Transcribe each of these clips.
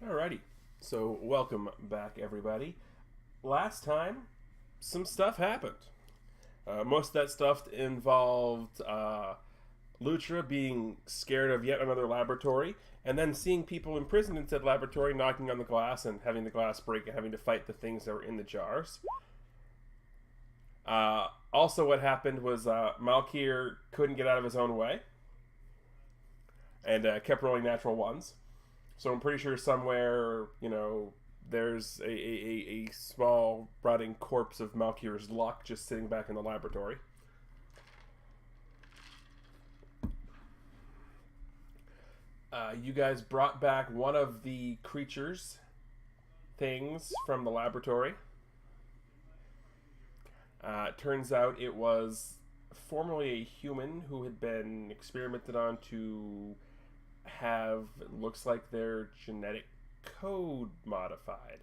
Alrighty, so welcome back, everybody. Last time, some stuff happened. Most of that stuff involved Lutra being scared of yet another laboratory, and then seeing people imprisoned in said laboratory knocking on the glass and having the glass break and having to fight the things that were in the jars. Also, what happened was Malkir couldn't get out of his own way and kept rolling natural ones. So I'm pretty sure somewhere, there's a small rotting corpse of Malkir's luck just sitting back in the laboratory. You guys brought back one of the creatures, things from the laboratory. Turns out it was formerly a human who had been experimented on to have, looks like, their genetic code modified.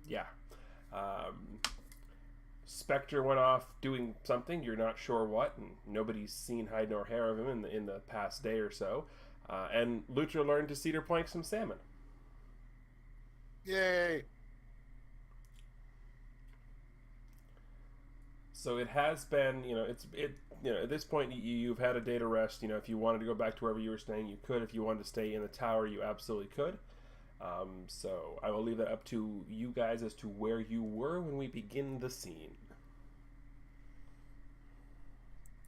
Yeah. Um, Specter went off doing something, you're not sure what, and nobody's seen hide nor hair of him in the past day or so. And Lucha learned to cedar plank some salmon. Yay! So it has been, at this point you've had a day to rest. If you wanted to go back to wherever you were staying, you could. If you wanted to stay in the tower, you absolutely could. So I will leave that up to you guys as to where you were when we begin the scene.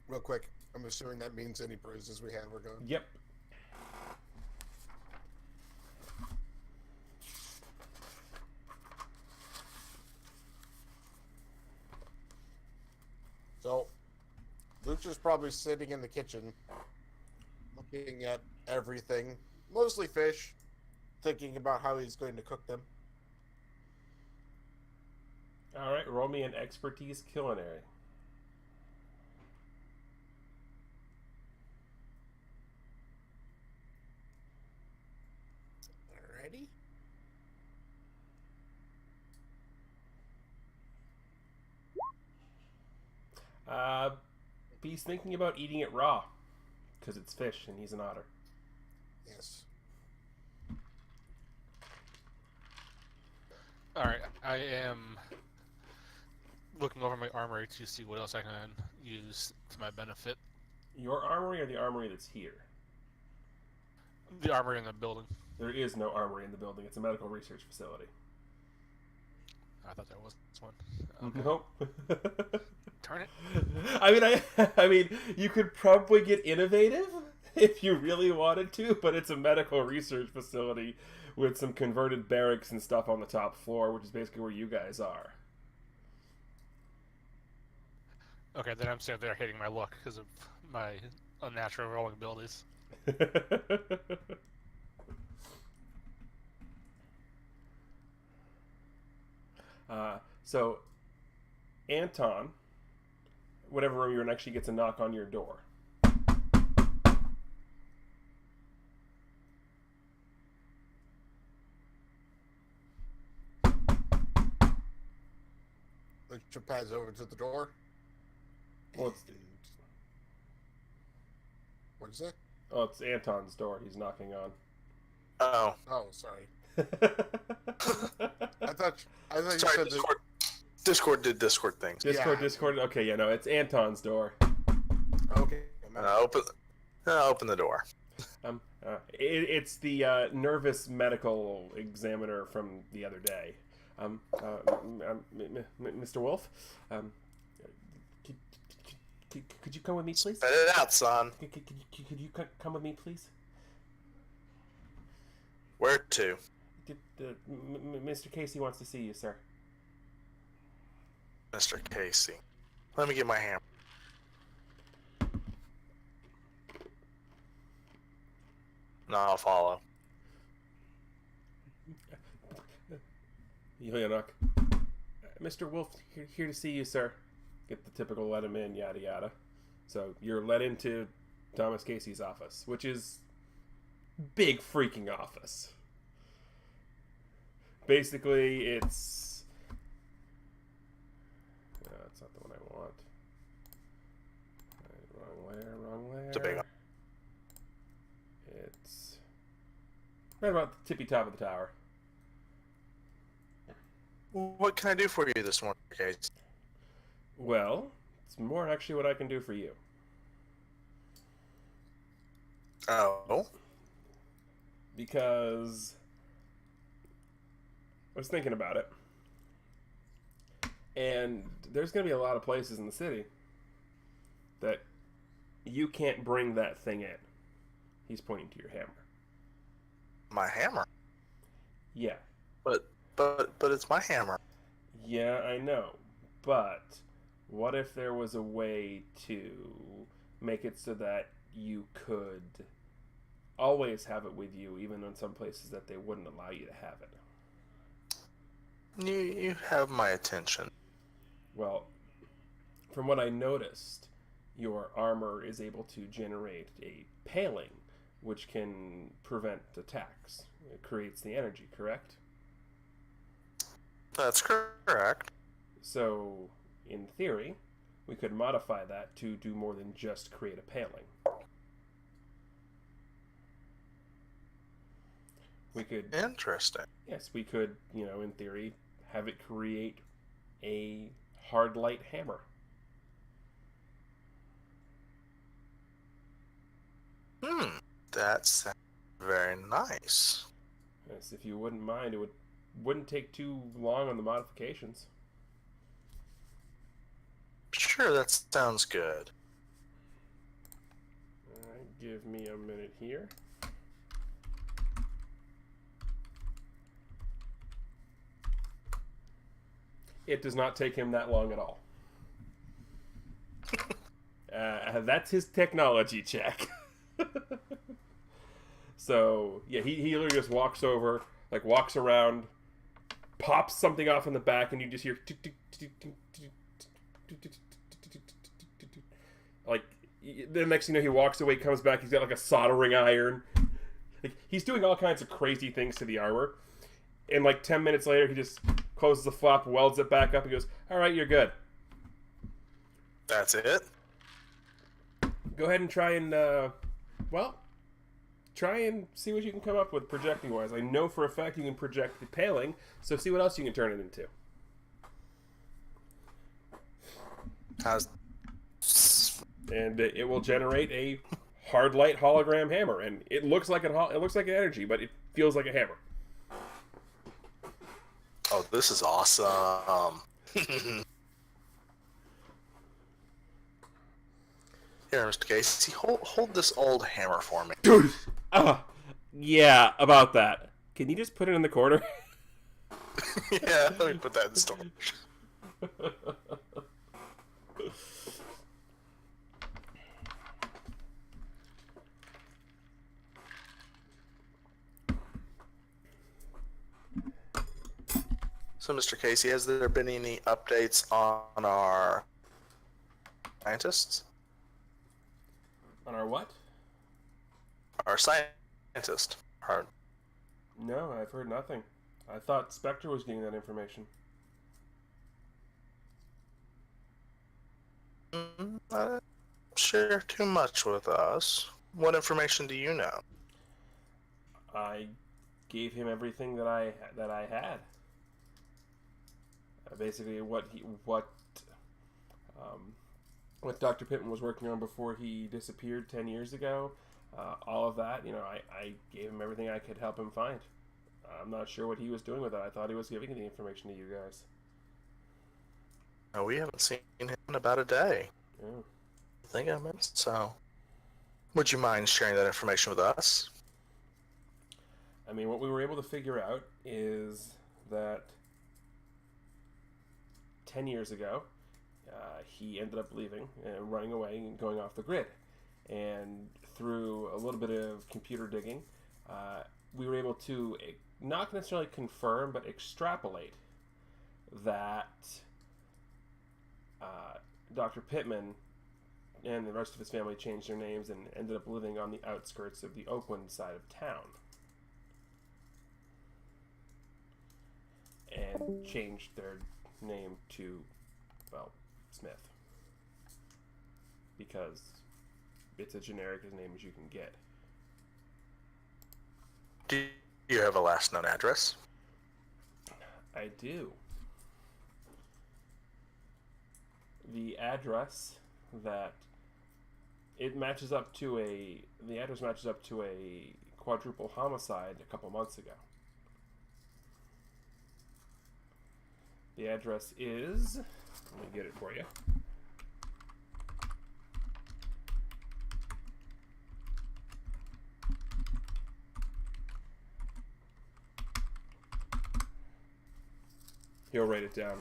Real quick, I'm assuming that means any bruises we have were gone. Yep. So, Lucha's probably sitting in the kitchen, looking at everything, mostly fish, thinking about how he's going to cook them. All right, roll me an expertise culinary. Alrighty. He's thinking about eating it raw because it's fish and he's an otter. Yes. Alright, I am looking over my armory to see what else I can use to my benefit. Your armory or the armory that's here? The armory in the building. There is no armory in the building. It's a medical research facility. I thought there was one. Okay. Nope. Turn it. I mean, you could probably get innovative if you really wanted to, but it's a medical research facility with some converted barracks and stuff on the top floor, which is basically where you guys are. Okay, then I'm sitting there hating my luck because of my unnatural rolling abilities. So, Anton, whatever room you're in, actually gets a knock on your door. Lucha pads over to the door. Well, it's, What's that? oh, it's Anton's door he's knocking on. Oh. Oh, sorry. I thought you Sorry, said Discord. Discord did Discord things. Discord. Okay, yeah, no, it's Anton's door. Okay. Open the door. It's the nervous medical examiner from the other day. Mr. Wolf, could you come with me, please? Spit it out, son. Could you come with me, please? Where to? Mr. Casey wants to see you, sir. Mr. Casey. Let me get my hammer. No, I'll follow. Yoyanok. Mr. Wolf, here to see you, sir. Get the typical let him in, yada yada. So you're let into Thomas Casey's office, which is big freaking office. Basically, it's... that's not the one I want. It's a big one. It's right about the tippy top of the tower. What can I do for you this morning, Case? Well, it's more actually what I can do for you. Oh? Because I was thinking about it. And there's going to be a lot of places in the city that you can't bring that thing in. He's pointing to your hammer. My hammer? Yeah. But it's my hammer. Yeah, I know. But what if there was a way to make it so that you could always have it with you, even in some places that they wouldn't allow you to have it? You have my attention. Well, from what I noticed, your armor is able to generate a paling, which can prevent attacks. It creates the energy, correct? That's correct. So, in theory, we could modify that to do more than just create a paling. We could... Interesting. Yes, we could, in theory, have it create a hard light hammer. That's very nice. Yes, if you wouldn't mind, wouldn't take too long on the modifications. Sure, that sounds good. Alright, give me a minute here. It does not take him that long at all. That's his technology check. So, yeah, he literally just walks over, walks around, pops something off in the back, and you just hear... the next thing you know, he walks away, comes back, he's got, a soldering iron. He's doing all kinds of crazy things to the armor. And, 10 minutes later, he just closes the flap, welds it back up, and goes, "Alright, you're good. That's it? Go ahead and try and, try and see what you can come up with projecting-wise. I know for a fact you can project the paling, so see what else you can turn it into." And it will generate a hard light hologram hammer, and it looks like an energy, but it feels like a hammer. Oh, this is awesome. Here, Mr. Casey, hold this old hammer for me. Dude! Yeah, about that. Can you just put it in the corner? Yeah, let me put that in storage. So, Mr. Casey, has there been any updates on our scientists? On our what? Our scientist. No, I've heard nothing. I thought Specter was getting that information. Not share too much with us. What information do you know? I gave him everything that I had. Basically, what Dr. Pittman was working on before he disappeared 10 years ago. All of that, I gave him everything I could help him find. I'm not sure what he was doing with it. I thought he was giving the information to you guys. No, we haven't seen him in about a day. Yeah. I think I meant so. Would you mind sharing that information with us? I mean, what we were able to figure out is that 10 years ago, he ended up leaving and running away and going off the grid. And through a little bit of computer digging, we were able to not necessarily confirm, but extrapolate that Dr. Pittman and the rest of his family changed their names and ended up living on the outskirts of the Oakland side of town. And changed their name to, Smith. Because it's a generic name as you can get. Do you have a last known address? I do. The address that it matches up to the address matches up to a quadruple homicide a couple months ago. The address is, let me get it for you. He'll write it down.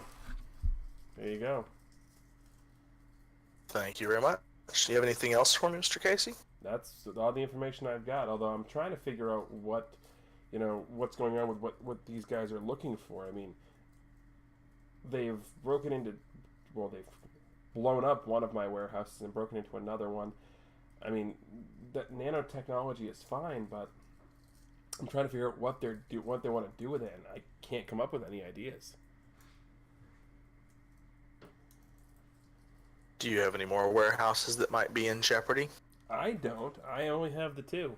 There you go. Thank you very much. Do you have anything else for me, Mr. Casey? That's all the information I've got. Although I'm trying to figure out what's going on with what these guys are looking for. I mean, they've they've blown up one of my warehouses and broken into another one. I mean, that nanotechnology is fine, but I'm trying to figure out what they want to do with it, and I can't come up with any ideas. Do you have any more warehouses that might be in jeopardy? I don't. I only have the two.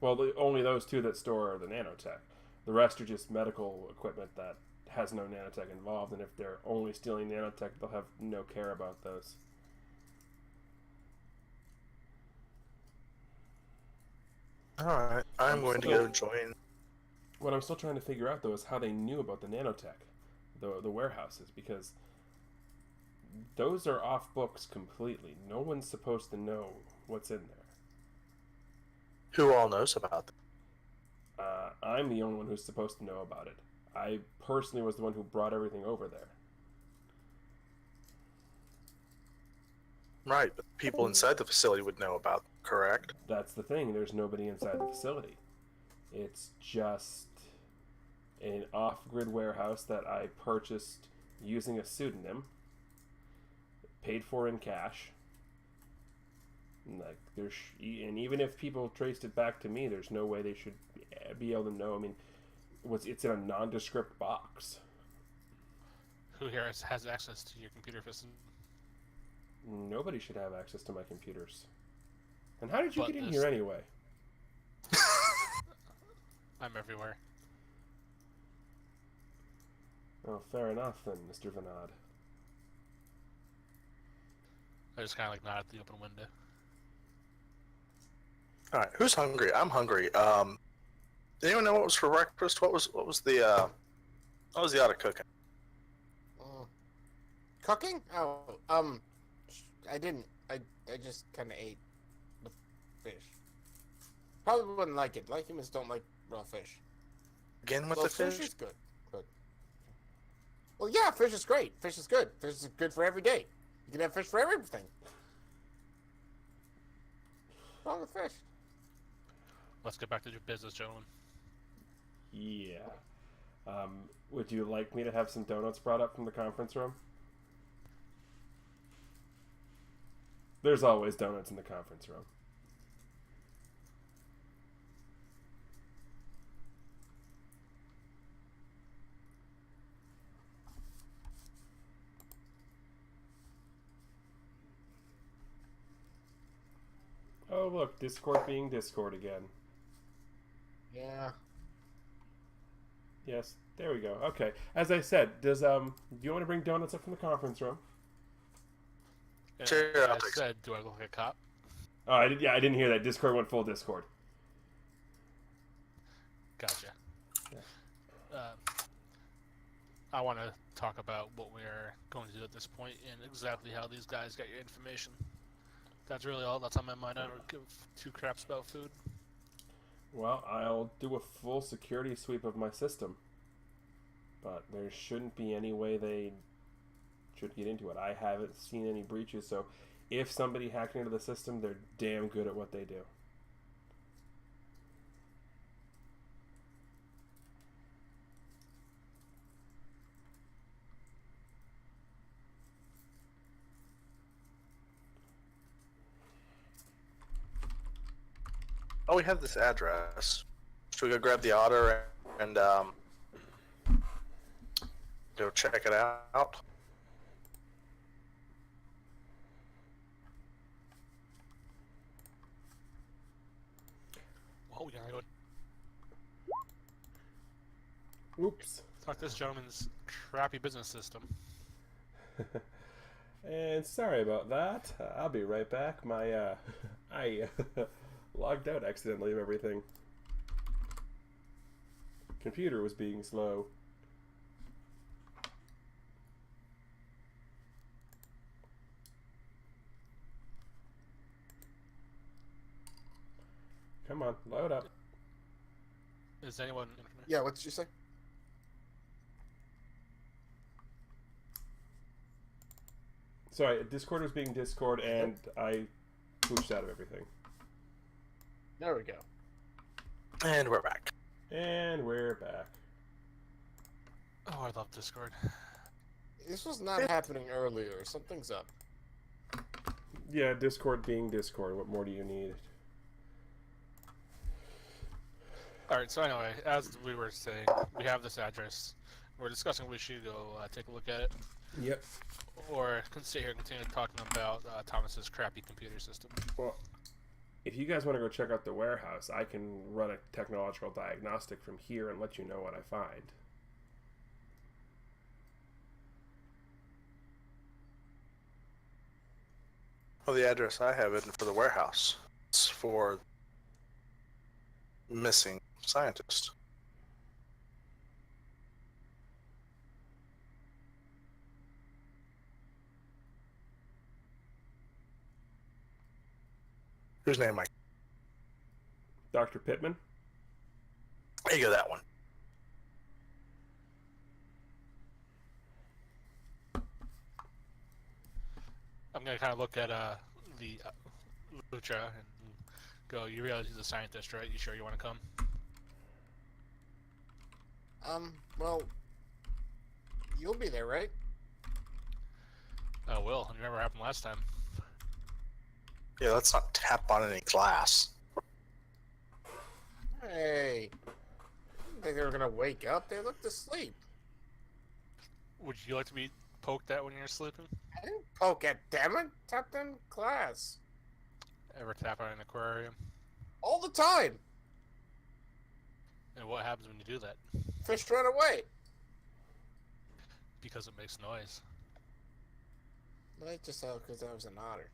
Well, only those two that store the nanotech. The rest are just medical equipment that has no nanotech involved, and if they're only stealing nanotech, they'll have no care about those. Alright, I'm going to go join. What I'm still trying to figure out, though, is how they knew about the nanotech, the warehouses, because those are off books completely. No one's supposed to know what's in there. Who all knows about them? I'm the only one who's supposed to know about it. I personally was the one who brought everything over there. Right, but people inside the facility would know about them, correct? That's the thing. There's nobody inside the facility. It's just an off-grid warehouse that I purchased using a pseudonym, paid for in cash. Like and even if people traced it back to me, there's no way they should be able to know. I mean, it's in a nondescript box. Who here has access to your computer system? Nobody should have access to my computers. And how did you get in here anyway? I'm everywhere. Oh, fair enough then, Mr. Vanad. I just kind of like nod at the open window. All right, who's hungry? I'm hungry. Anyone know what was for breakfast? What was the art of cooking? Cooking? Oh, I didn't. I just kind of ate the fish. Probably wouldn't like it. Like humans don't like raw fish. Again with Well, the fish? Fish is good. Good. Well, yeah, fish is great. Fish is good. Fish is good for every day. You can have fish for everything. What's wrong with fish? Let's get back to your business, gentlemen. Yeah. Would you like me to have some donuts brought up from the conference room? There's always donuts in the conference room. Oh, look, Discord being Discord again. Yeah. Yes, there we go. Okay. As I said, do you want to bring donuts up from the conference room? Sure, I'll I take said, do I look like a cop? Oh, I didn't hear that. Discord went full Discord. Gotcha. I want to talk about what we're going to do at this point and exactly how these guys got your information. That's really all that's on my mind. I don't give two craps about food. Well, I'll do a full security sweep of my system. But there shouldn't be any way they should get into it. I haven't seen any breaches, so if somebody hacked into the system, they're damn good at what they do. Oh, we have this address. Should we go grab the otter and go check it out? We gotta go Oops. talk to this gentleman's crappy business system. And sorry about that. I'll be right back. I logged out accidentally of everything. Computer was being slow. Come on, load up. Is anyone... Yeah, what did you say? Sorry, Discord was being Discord, and I pooched out of everything. There we go. And we're back. And we're back. Oh, I love Discord. This was not happening earlier. Something's up. Yeah, Discord being Discord. What more do you need? Alright, so anyway, as we were saying, we have this address. We're discussing we should go take a look at it. Yep. Or can sit here and continue talking about Thomas's crappy computer system. Well, if you guys want to go check out the warehouse, I can run a technological diagnostic from here and let you know what I find. Well, the address I have isn't for the warehouse. It's for missing scientist. Whose name am I? Dr. Pittman? There you go, that one. I'm gonna kind of look at the Lucha and go, you realize he's a scientist, right? You sure you want to come? Well, you'll be there, right? Oh, will. You remember what happened last time? Yeah, let's not tap on any glass. Hey. I didn't think they were gonna wake up. They looked asleep. Would you like to be poked at when you're sleeping? I didn't poke at them. I tapped in glass. Ever tap on an aquarium? All the time. And what happens when you do that? Fish run away. Because it makes noise. I just saw because I was an otter.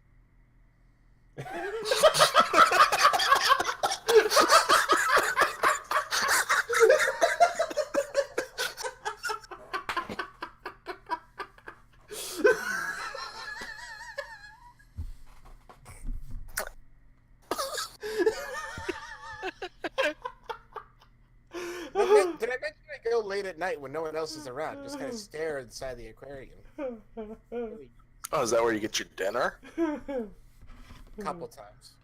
Did I mention I go late at night when no one else is around? Just kind of stare inside the aquarium. Oh, is that where you get your dinner? A couple times.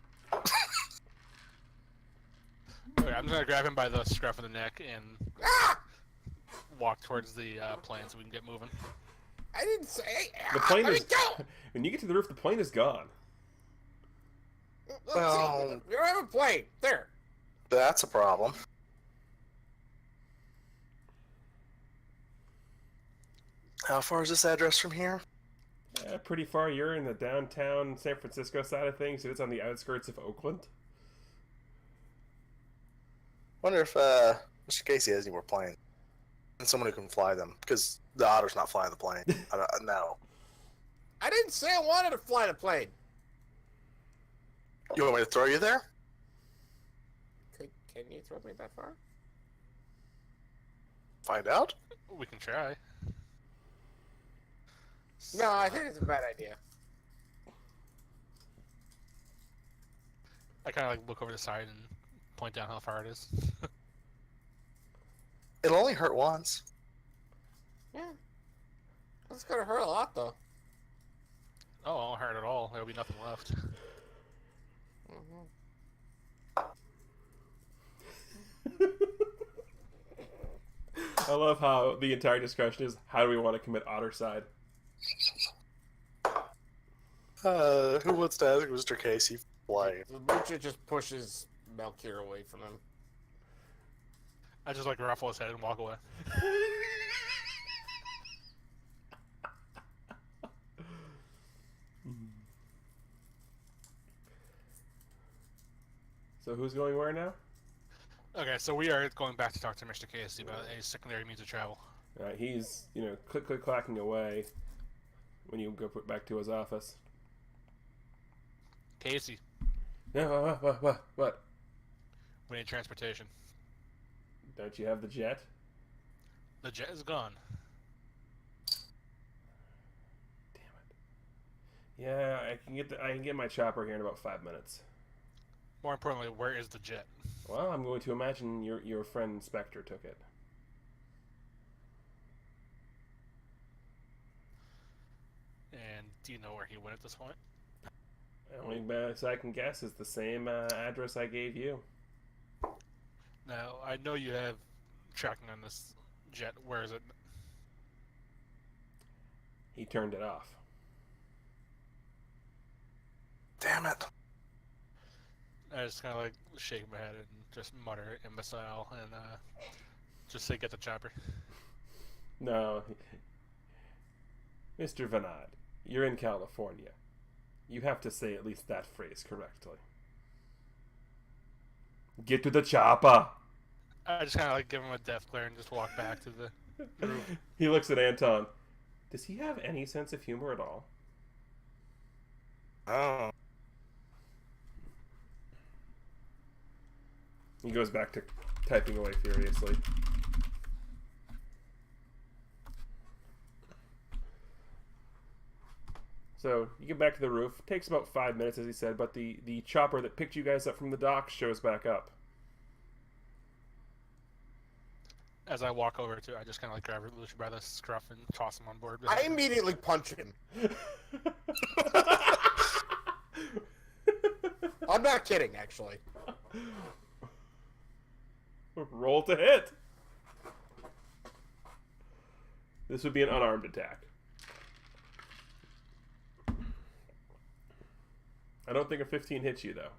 Okay, I'm just gonna grab him by the scruff of the neck and walk towards the plane so we can get moving. I didn't say. The plane let is... me go! When you get to the roof, the plane is gone. Let's Well- see. We don't have a plane. There. That's a problem. How far is this address from here? Pretty far. You're in the downtown San Francisco side of things, so it's on the outskirts of Oakland. Wonder if Mr. Casey has any more planes. And someone who can fly them. Because the otter's not flying the plane. No. I didn't say I wanted to fly the plane. You want me to throw you there? Can you throw me that far? Find out? We can try. No, I think it's a bad idea. I kind of like look over the side and point down how far it is. It'll only hurt once. Yeah. That's gonna hurt a lot, though. Oh, it won't hurt at all. There'll be nothing left. I love how the entire discussion is, how do we want to commit ottercide? Who wants to ask Mr. Casey fly? The Lucha just pushes Melchior away from him. I just like ruffle his head and walk away. So who's going where now? Okay, so we are going back to talk to Mr. Casey about a secondary means of travel. He's, click clacking away when you go back to his office. Casey, No, what? we need transportation. Don't you have the jet? The jet is gone. Damn it. Yeah, I can get my chopper here in about 5 minutes. More importantly, where is the jet? Well, I'm going to imagine your friend Specter took it. And do you know where he went at this point? The only best I can guess is the same address I gave you. Now, I know you have tracking on this jet. Where is it? He turned it off. Damn it. I just kind of like shake my head and just mutter imbecile and just say get the chopper. No. Mr. Vanad, you're in California. You have to say at least that phrase correctly. Get to the chopper! I just kind of like give him a death glare and just walk back to the roof. He looks at Anton. Does he have any sense of humor at all? Oh. He goes back to typing away furiously. So, you get back to the roof. Takes about 5 minutes, as he said, but the chopper that picked you guys up from the dock shows back up. As I walk over to it, I just kind of like grab Lucia by the scruff and toss him on board. I immediately punch him. I'm not kidding, actually. Roll to hit. This would be an unarmed attack. I don't think a 15 hits you, though.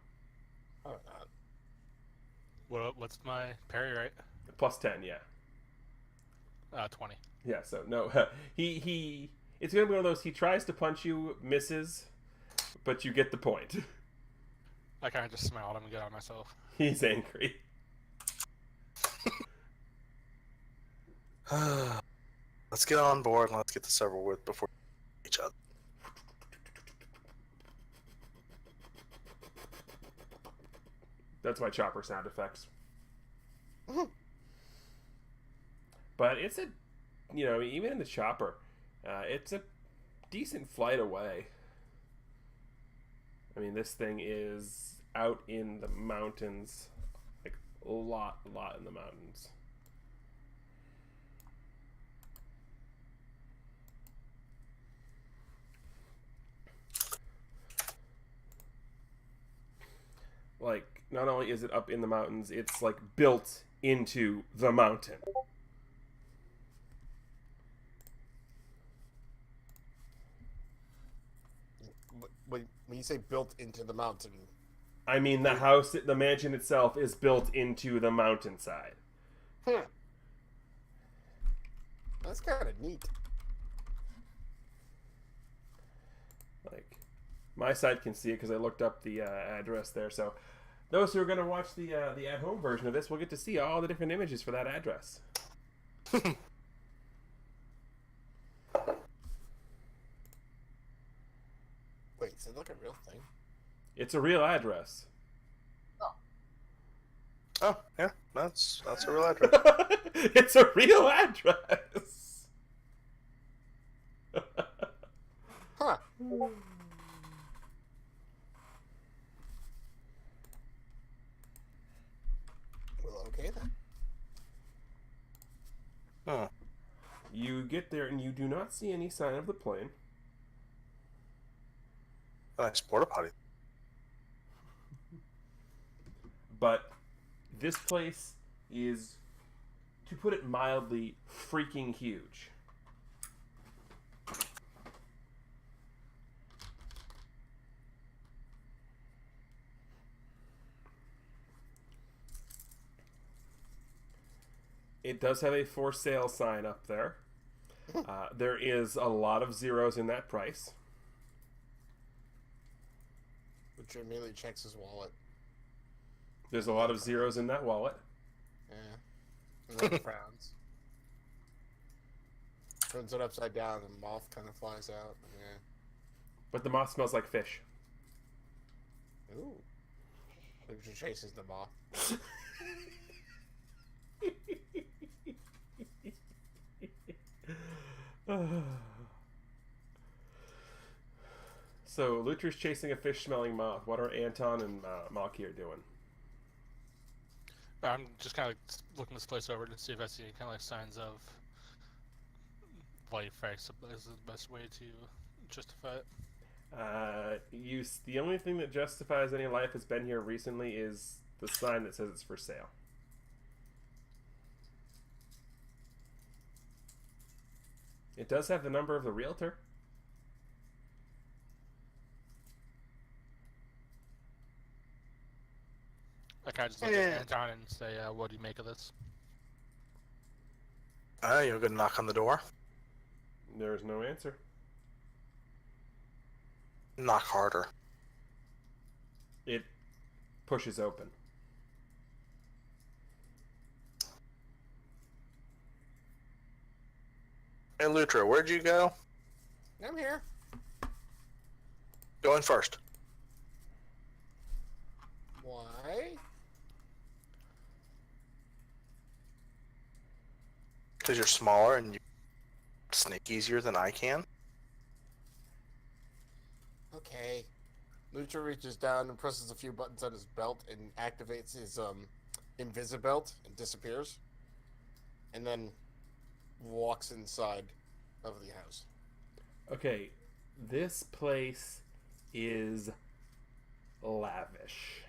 Oh, God. What's my parry, right? Plus 10, yeah. 20. Yeah, so no, he it's gonna be one of those. He tries to punch you, misses, but you get the point. I kind of just smile at him and get on myself. He's angry. Let's get on board and let's get this over with before each other. That's my chopper sound effects. But it's a, even in the chopper, it's a decent flight away. I mean, this thing is out in the mountains, like a lot in the mountains. Like, not only is it up in the mountains, it's like built into the mountain. When you say built into the mountain, I mean, the mansion itself is built into the mountainside. That's kind of neat. Like, my side can see it because I looked up the address there. So, those who are going to watch the at-home version of this will get to see all the different images for that address. Wait, is it like a real thing? It's a real address. Oh, yeah, that's a real address. It's a real address. Huh. Well, okay then. Huh. You get there and you do not see any sign of the plane. Nice porta potty. But this place is, to put it mildly, freaking huge. It does have a for sale sign up there. There is a lot of zeros in that price. Which immediately checks his wallet. There's a lot of zeros in that wallet. And then frowns. Turns it upside down, and the moth kind of flies out. Yeah. But the moth smells like fish. Ooh. Lucha chases the moth. So, Lutra's chasing a fish-smelling moth. What are Anton and Malkir doing? I'm just kind of looking this place over to see if I see any kind of like signs of life. Is the best way to justify it. The only thing that justifies any life that's been here recently is the sign that says it's for sale. It does have the number of the realtor. I kind of just look at Anton and say, what do you make of this? You're gonna knock on the door. There's no answer. Knock harder. It pushes open. Hey, Lutra, where'd you go? I'm here. Go in first. Why? Because you're smaller and you sneak easier than I can. Okay. Lucha reaches down and presses a few buttons on his belt and activates his invisibelt and disappears. And then walks inside of the house. Okay, this place is lavish.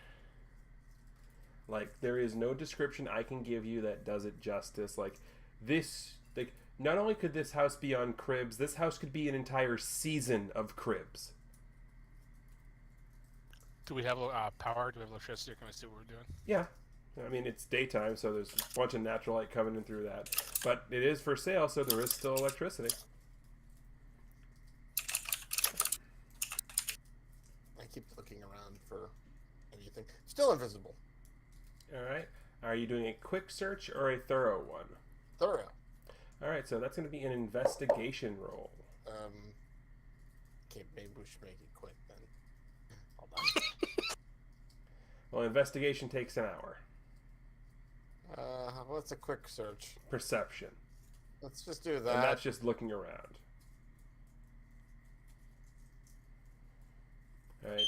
Like, there is no description I can give you that does it justice. Like, not only could this house be on Cribs, this house could be an entire season of Cribs. Do we have power? Do we have electricity? Or can we see what we're doing? Yeah. I mean, it's daytime, so there's a bunch of natural light coming in through that. But it is for sale, so there is still electricity. I keep looking around for anything. Still invisible. Alright. Are you doing a quick search or a thorough one? Thorough. Alright, so that's going to be an investigation roll. Okay, maybe we should make it quick then. Hold on. Well, investigation takes an hour. What's a quick search? Perception. Let's just do that. And that's just looking around. Alright.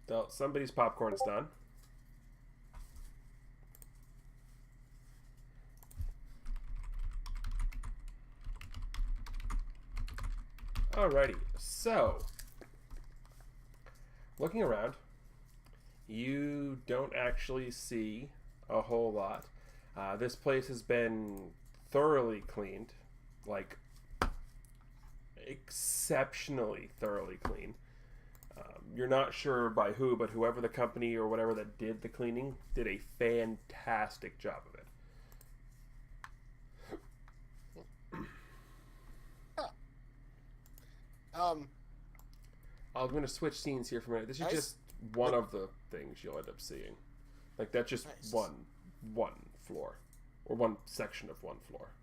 So, somebody's popcorn is done. Alrighty, so looking around, you don't actually see a whole lot. This place has been thoroughly cleaned, like exceptionally thoroughly clean. You're not sure by who, but whoever the company or whatever that did the cleaning did a fantastic job of it. I'm going to switch scenes here for a minute. This is Nice. just one of the things you'll end up seeing. Like, that's just Nice. one floor. Or one section of one floor.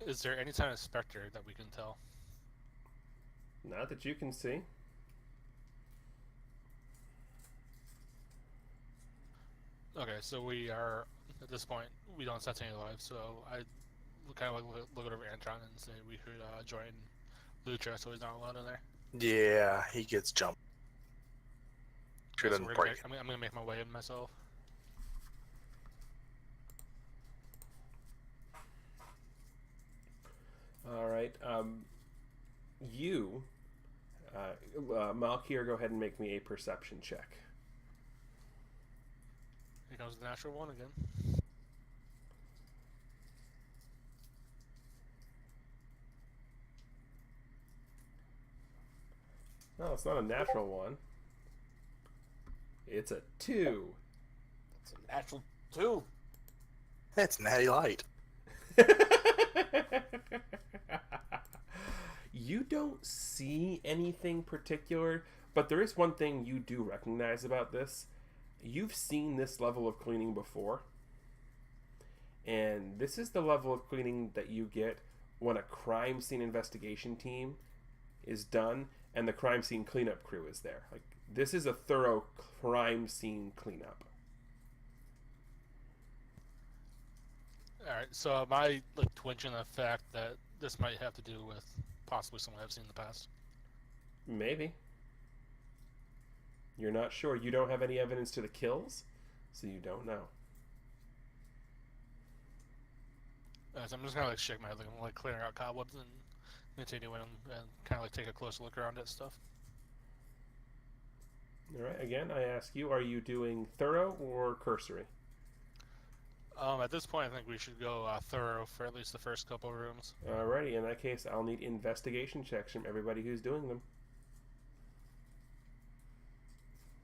Is there any sign of Specter that we can tell? Not that you can see. Okay, so we are, at this point, we don't sense any life, so I kind of look over Antron and say we could join Lucha so he's not alone in there. Yeah, he gets jumped. So Shouldn't we're break. I'm gonna make my way in myself. Alright, Malkir, go ahead and make me a perception check. Here comes the natural one again. No, it's not a natural one. It's a 2. It's a natural 2. It's natty light. You don't see anything particular, But there is one thing you do recognize about this. You've seen this level of cleaning before. And this is the level of cleaning that you get when a crime scene investigation team is done and the crime scene cleanup crew is there. Like, this is a thorough crime scene cleanup. Alright, so am I like twitching the fact that this might have to do with possibly someone I've seen in the past? Maybe. You're not sure. You don't have any evidence to the kills, so you don't know. So I'm just kind of like shake my head, like clearing out cobwebs and continuing and kind of like take a closer look around at stuff. All right. Again, I ask you: are you doing thorough or cursory? At this point, I think we should go thorough for at least the first couple of rooms. Alrighty. In that case, I'll need investigation checks from everybody who's doing them.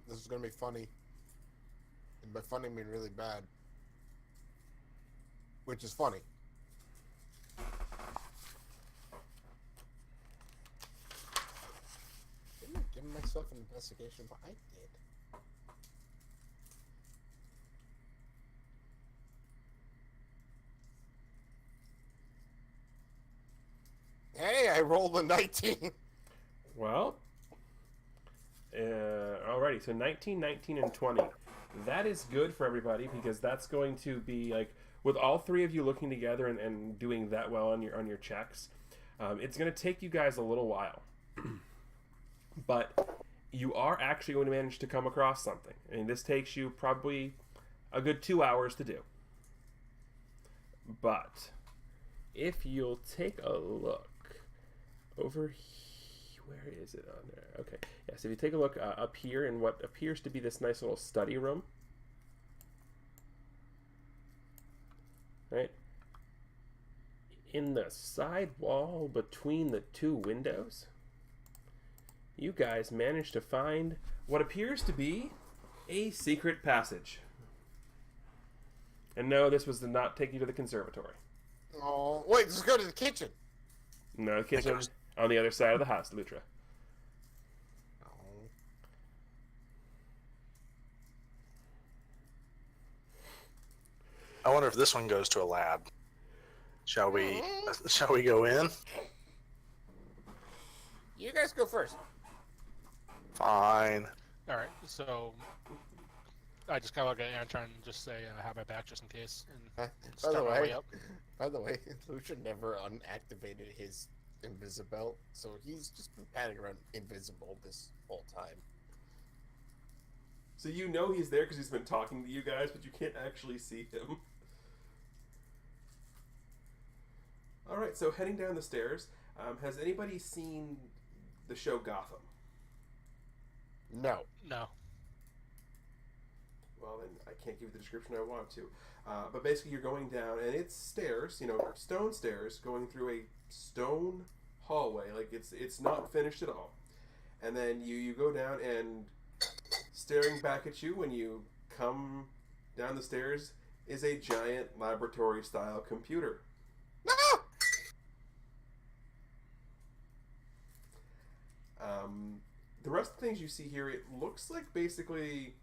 This is gonna be funny. And by funny, I mean really bad. Which is funny. Didn't I give myself an investigation? But I did. Hey, I rolled a 19. Well, alrighty. So 19, 19, and 20. That is good for everybody because that's going to be like with all three of you looking together and doing that well on your checks. It's going to take you guys a little while, but you are actually going to manage to come across something. I mean, this takes you probably a good 2 hours to do. But if you'll take a look over here, where is it on there? Okay, yes. If you take a look up here in what appears to be this nice little study room, right? In the side wall between the two windows, you guys managed to find what appears to be a secret passage. And no, this was to not take you to the conservatory. Oh, wait, let's go to the kitchen. No, the kitchen on the other side of the house, Lutra. Oh. I wonder if this one goes to a lab. Shall we go in? You guys go first. Fine. Alright, so I just kind of look at Aaron and just say, have my back just in case, and By the start my way way, up. Lucia never unactivated his Invisibelt, so he's just been padding around invisible this whole time. So you know he's there because he's been talking to you guys, but you can't actually see him. Alright, so heading down the stairs, has anybody seen the show Gotham? No. No. Well, then I can't give you the description I want to. But basically you're going down, and it's stairs, stone stairs, going through a stone hallway. Like, it's not finished at all. And then you go down, and staring back at you when you come down the stairs is a giant laboratory-style computer. No! The rest of the things you see here, it looks like basically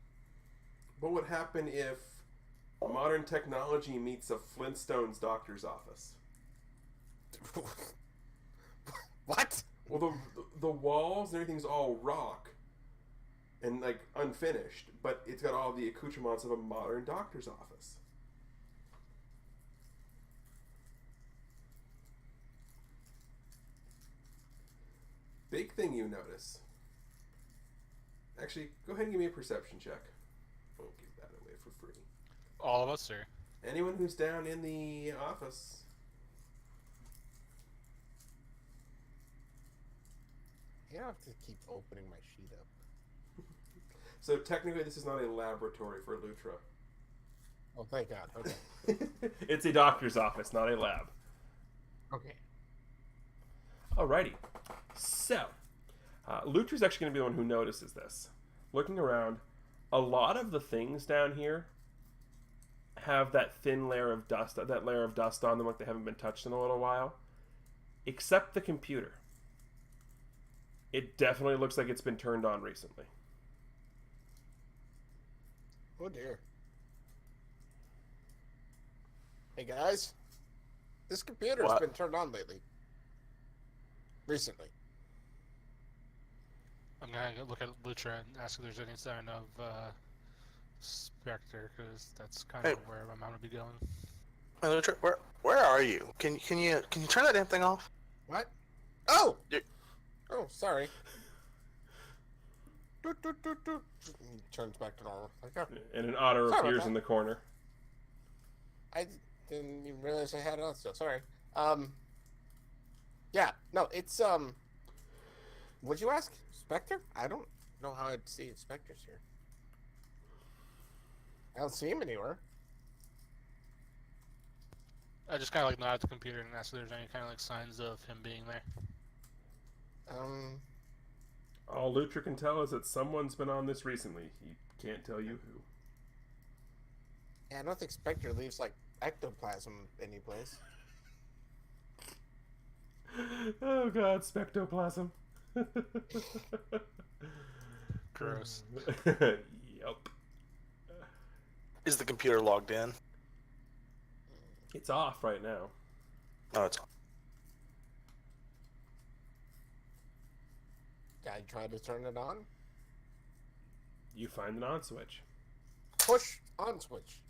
what would happen if modern technology meets a Flintstones doctor's office. What? Well, the walls and everything's all rock and like unfinished, but it's got all the accoutrements of a modern doctor's office. Big thing you notice. Actually, go ahead and give me a perception check. Won't give that away for free. All of us, sir. Anyone who's down in the office. You don't have to keep opening my sheet up. So technically this is not a laboratory for Lutra. Oh, thank God. Okay. It's a doctor's office, not a lab. Okay. Alrighty. So, Lutra's actually going to be the one who notices this. Looking around, a lot of the things down here have that thin layer of dust, on them, like they haven't been touched in a little while. Except the computer. It definitely looks like it's been turned on recently. Oh dear. Hey guys, this computer's What? been turned on lately. Recently. I'm gonna go look at Lutra and ask if there's any sign of Specter, because that's kind of where I'm gonna be going. Hey, Lutra, where are you? Can you turn that damn thing off? What? Oh! You- Oh, sorry. Doot, doot, doot, doot. He turns back to normal. Like, oh, And an otter Sorry about appears that. in the corner. I didn't even realize I had it on still. Sorry. Yeah, no, it's, what'd you ask? Spectre? I don't know how I'd see Spectre's here. I don't see him anywhere. I just kind of like nod at the computer and ask if there's any kind of like signs of him being there. All Lutra can tell is that someone's been on this recently. He can't tell you who. Yeah, I don't think Spectre leaves, like, ectoplasm anyplace. Oh god, spectoplasm. Gross. Yep. Is the computer logged in? It's off right now. No, it's on. I tried to turn it on. You find an on switch. Push on switch.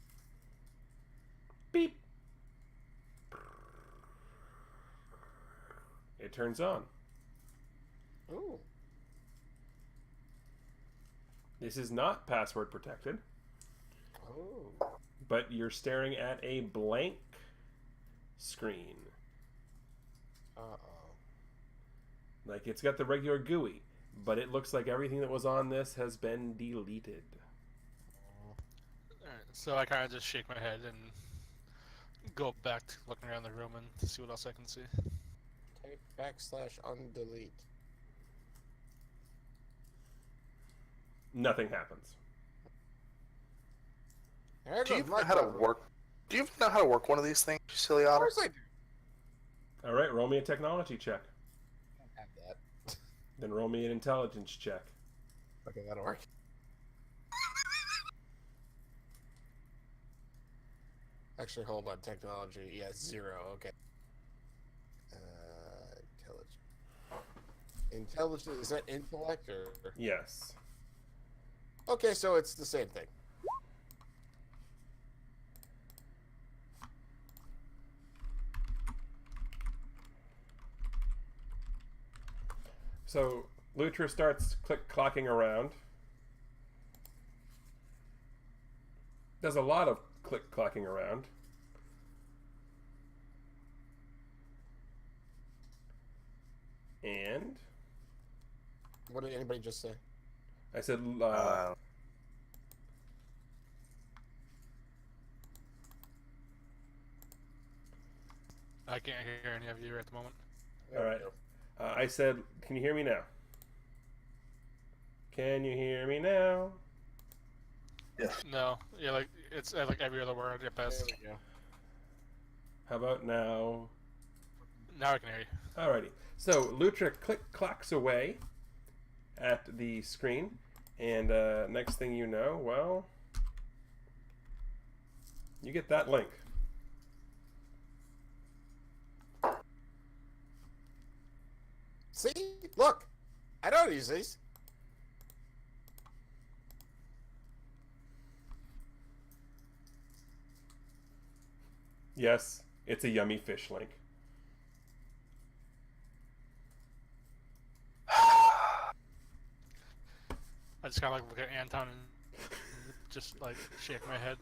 Beep. It turns on. Ooh. This is not password protected, Oh. but you're staring at a blank screen. Uh-oh. Like, it's got the regular GUI, but it looks like everything that was on this has been deleted. Alright, so I kind of just shake my head and go back to looking around the room and to see what else I can see. Type /undelete. Nothing happens. There Do you goes know my how to cover. work? Do you even know how to work one of these things, you silly Of otter? course I do. All right, roll me a technology check. I don't have that. Then roll me an intelligence check. Okay, that'll work. Actually, hold on. Technology. Yeah, 0. Okay. Intelligence. Intelligence. Is that intellect or? Yes. Okay, so it's the same thing. So Lutra starts click-clocking around. Does a lot of click-clocking around. And What did anybody just say? I said, I can't hear any of you at the moment. all right. I said, can you hear me now? Can you hear me now? No, yeah, like it's like every other word at There best. we go. How about now? Now I can hear you. Alrighty. So Lutra click-clocks away at the screen, and next thing you know, well, you get that link. See? Look! I don't use these. Yes, it's a yummy fish link. I just kind of like look at Anton and just like shake my head.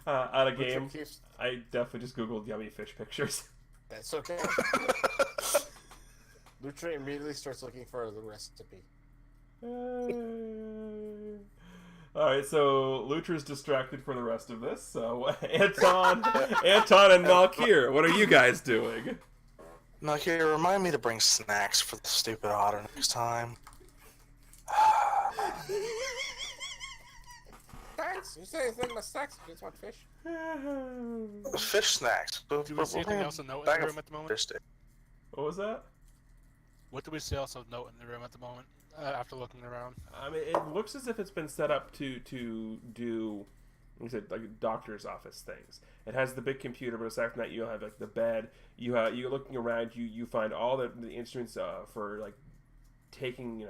Out of Lutra game, keeps- I definitely just googled yummy fish pictures. That's okay. Lutra immediately starts looking for the recipe. Alright, so Lutra's distracted for the rest of this. So Anton and Malkir, what are you guys doing? Now, here, remind me to bring snacks for the stupid otter next time. Thanks. You say anything about snacks? You just want fish? fish snacks. Do we see anything else of note in the room at the moment? What was that? What do we see else of note in the room at the moment? After looking around, I mean, it looks as if it's been set up to do, like I said, like doctor's office things. It has the big computer, but aside from that, you have like the bed. You're looking around. You find all the instruments for like taking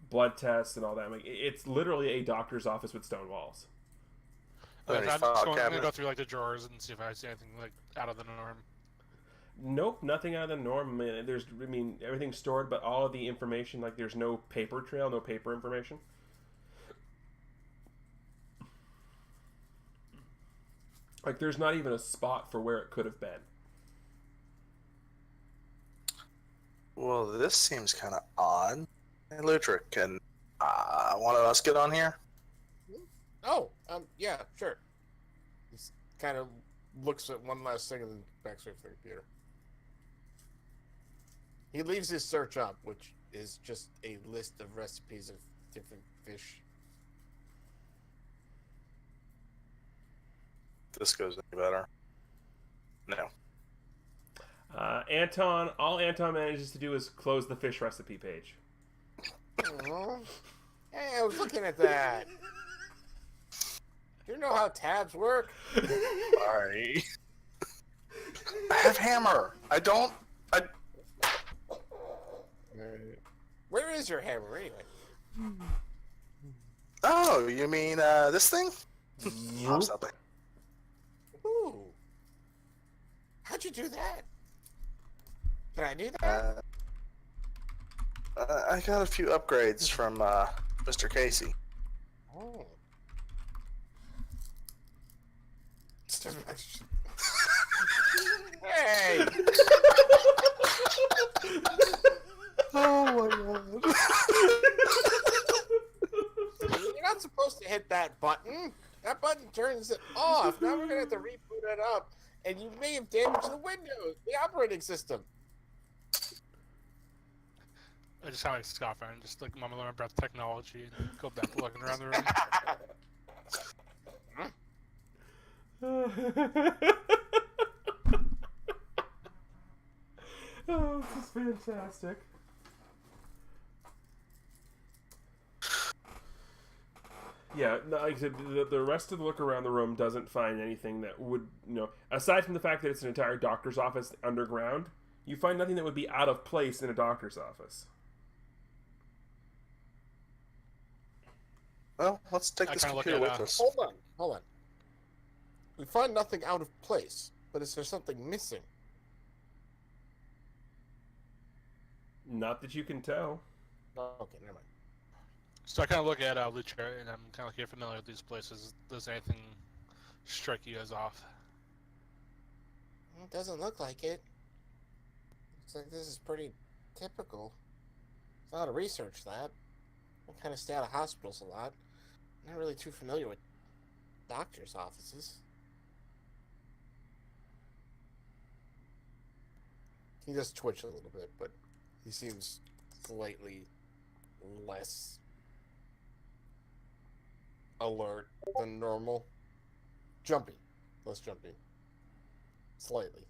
blood tests and all that. Like it's literally a doctor's office with stone walls. I'm gonna go through like the drawers and see if I see anything like out of the norm. Nope, nothing out of the norm. I mean, everything's stored, but all of the information, like there's no paper trail, no paper information. Like there's not even a spot for where it could have been. Well, this seems kind of odd. Hey, Lutric, can one of us get on here? Oh, yeah, sure. He kind of looks at one last thing and then backs away from the computer. He leaves his search up, which is just a list of recipes of different fish. This goes any better. No. Anton, all Anton manages to do is close the fish recipe page. Oh. Hey, I was looking at that. Do you know how tabs work? Sorry. I have hammer. Where is your hammer anyway? Oh, you mean this thing? Nope. Ooh. How'd you do that? Can I do that? I got a few upgrades from Mr. Casey. Oh. Hey! Oh my god. You're not supposed to hit that button. That button turns it off. Now we're gonna have to reboot it up, and you may have damaged the Windows, the operating system. I just kind of like scoff and just like mumble about technology and go back to looking around the room. Oh, this is fantastic. Yeah, no, like I said, the rest of the look around the room doesn't find anything that would, aside from the fact that it's an entire doctor's office underground, you find nothing that would be out of place in a doctor's office. Well, let's take this computer with us. Hold on. We find nothing out of place, but is there something missing? Not that you can tell. Oh, okay, never mind. So I kind of look at Lucha, and I'm kind of like, you're familiar with these places. Does anything strike you as off? It doesn't look like it. Looks like this is pretty typical. It's not a research lab. I kind of stay out of hospitals a lot. I'm not really too familiar with doctors' offices. He does twitch a little bit, but he seems slightly less alert than normal. Jumpy. Less jumpy. Slightly.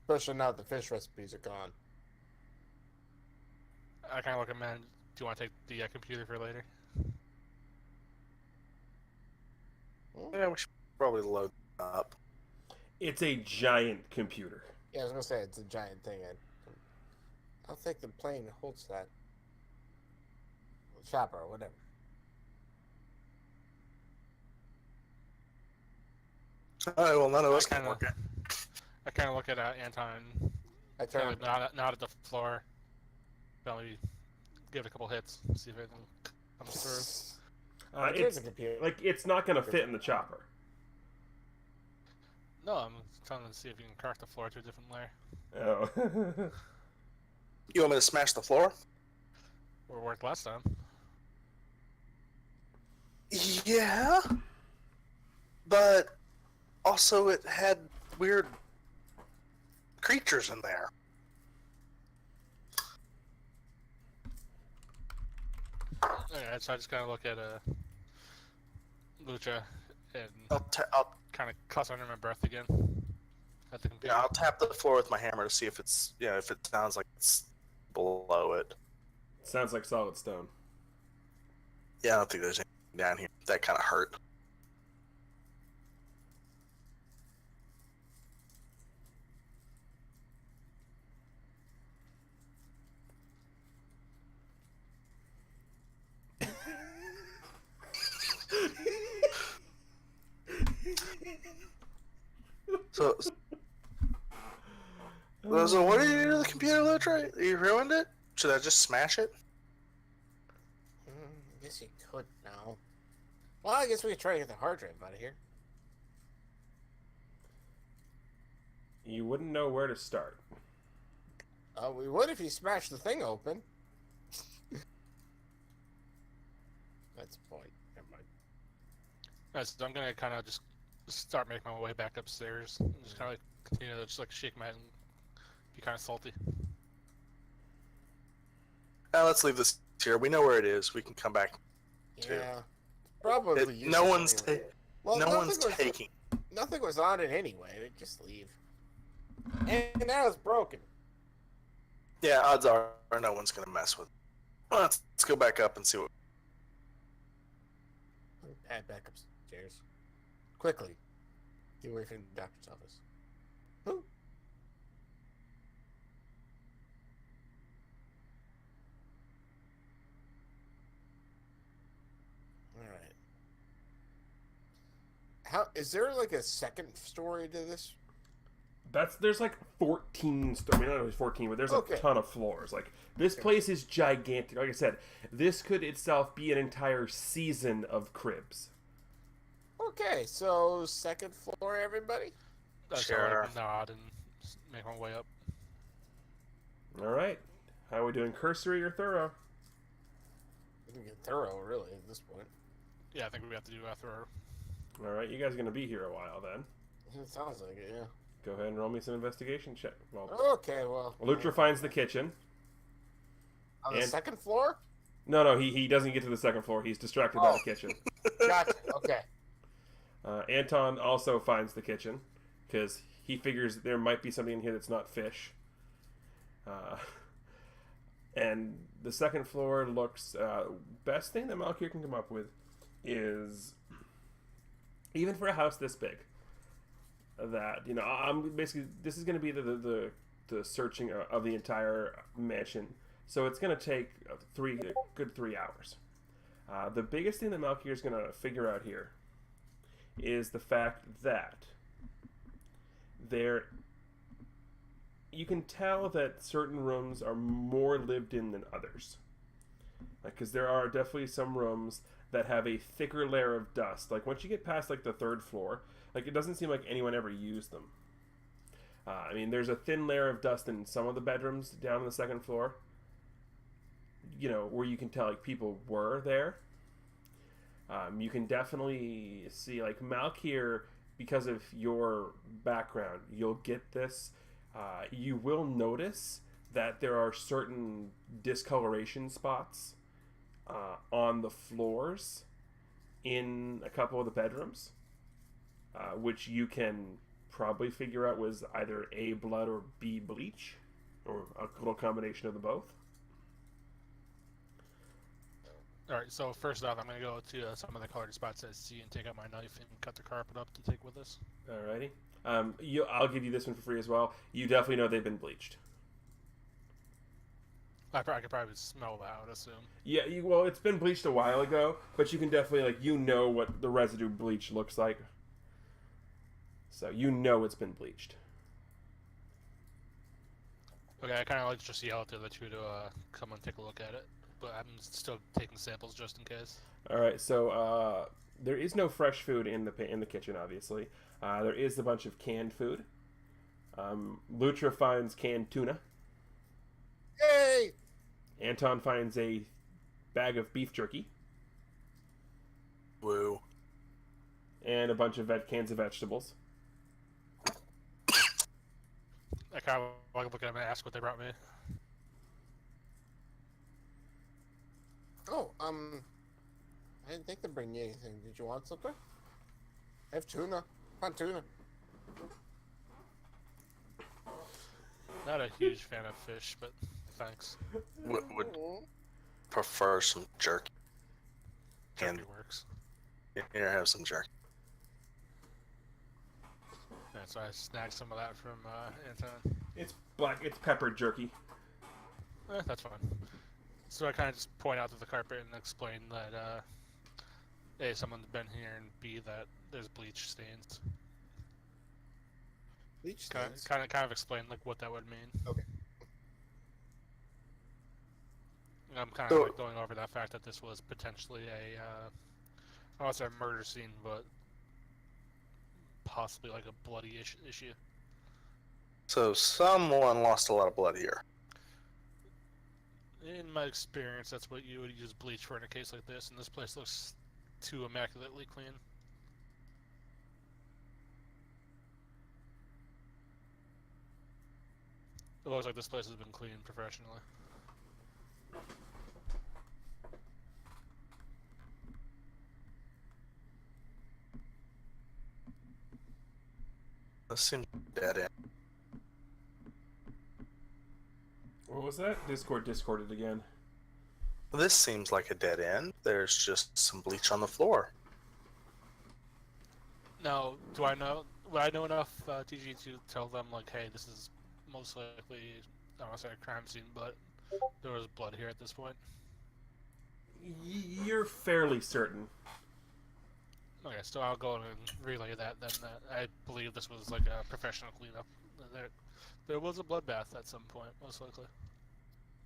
Especially now that the fish recipes are gone. I kind of look at man. Do you want to take the computer for later? Yeah, we should probably load up. It's a giant computer. Yeah, I was gonna say it's a giant thing. I'll think the plane holds that. Chopper or whatever. Alright, well, none of us can kinda- work it. I kind of look at Anton. I turn. Nod at the floor. Probably give it a couple hits. See if anything comes through. I turn It's the computer. like it's not going to fit in the chopper. No, I'm trying to see if you can crack the floor to a different layer. Oh. You want me to smash the floor? Or worked last time. Yeah. But also it had weird creatures in there. Okay, so I just kind of look at Lucha, and I'll kind of cuss under my breath again at the computer. Yeah, I'll tap the floor with my hammer to see if it's if it sounds like it's below it. Sounds like solid stone. Yeah, I don't think there's anything down here. That kind of hurt. So what did you do to the computer, Lutra? You ruined it? Should I just smash it? I guess you could now. Well, I guess we could try to get the hard drive out of here. You wouldn't know where to start. We would if you smashed the thing open. That's the point. Never mind. Alright, so I'm gonna kind of just start making my way back upstairs. And just kind of continue to just shake my head and be kind of salty. Let's leave this here. We know where it is. We can come back. Yeah, probably. No one's anyway. Well, no one's taking. Nothing was on it anyway. They just leave. And now it's broken. Yeah, odds are no one's gonna mess with it. Well, let's go back up and see what. Head back upstairs. Quickly. Get away from the doctor's office. Who? Alright. How is there like a second story to this? There's like 14. I mean, not only 14, but there's Okay. a ton of floors. Like this place is gigantic. Like I said, this could itself be an entire season of cribs. Okay, so second floor, everybody? Sure. So I nod and make my way up. All right. How are we doing? Cursory or thorough? We can get thorough, really, at this point. Yeah, I think we have to do after. All right. You guys are gonna be here a while then. It sounds like it, yeah. Go ahead and roll me some investigation check. Well, Okay, well. Lutra finds the kitchen. On the and- second floor? No, he doesn't get to the second floor. He's distracted by the kitchen. Gotcha, okay. Anton also finds the kitchen because he figures there might be something in here that's not fish. And the second floor looks... best thing that Malkir can come up with is, even for a house this big, that, I'm basically... This is going to be the searching of the entire mansion. So it's going to take a good 3 hours. The biggest thing that Malkir is going to figure out here is the fact that you can tell that certain rooms are more lived in than others. Because there are definitely some rooms that have a thicker layer of dust. Like once you get past like the 3rd floor, like it doesn't seem like anyone ever used them. I mean, there's a thin layer of dust in some of the bedrooms down on the 2nd floor. Where you can tell like people were there. You can definitely see like Malkir, because of your background, you'll get this. You will notice that there are certain discoloration spots on the floors in a couple of the bedrooms, which you can probably figure out was either A, blood, or B, bleach, or a little combination of the both. Alright, so first off, I'm going to go to some of the colored spots I see and take out my knife and cut the carpet up to take with us. Alrighty. I'll give you this one for free as well. You definitely know they've been bleached. I could probably smell that, I would assume. Yeah, well, it's been bleached a while ago, but you can definitely, what the residue bleach looks like. So it's been bleached. Okay, I kind of just yell to the two to come and take a look at it, but I'm still taking samples just in case. Alright, so there is no fresh food in the kitchen, obviously. There is a bunch of canned food. Lutra finds canned tuna. Yay! Anton finds a bag of beef jerky. Woo. And a bunch of cans of vegetables. I kind of look at them and ask what they brought me. Oh, I didn't think to bring you anything. Did you want something? I have tuna. Fun tuna. Not a huge fan of fish, but thanks. Would prefer some jerky. Jerky And works. here, have some jerky. Yeah, so I snagged some of that from Anton. It's pepper jerky. That's fine. So I kind of just point out to the carpet and explain that A, someone's been here, and B, that there's bleach stains. Bleach Kind stains. of explain like what that would mean. Okay. I'm kind of like going over that fact that this was potentially a, I don't want to say a murder scene, but possibly like a bloody issue. So someone lost a lot of blood here. In my experience, that's what you would use bleach for in a case like this, and this place looks too immaculately clean. It looks like this place has been cleaned professionally. This seems dead end. What was that? Discorded again. This seems like a dead end. There's just some bleach on the floor. Now, would I know enough TG to tell them, like, hey, this is most likely, I don't want to say a crime scene, but there was blood here at this point? You're fairly certain. Okay, so I'll go and relay that then. I believe this was like a professional cleanup. There was a bloodbath at some point, most likely.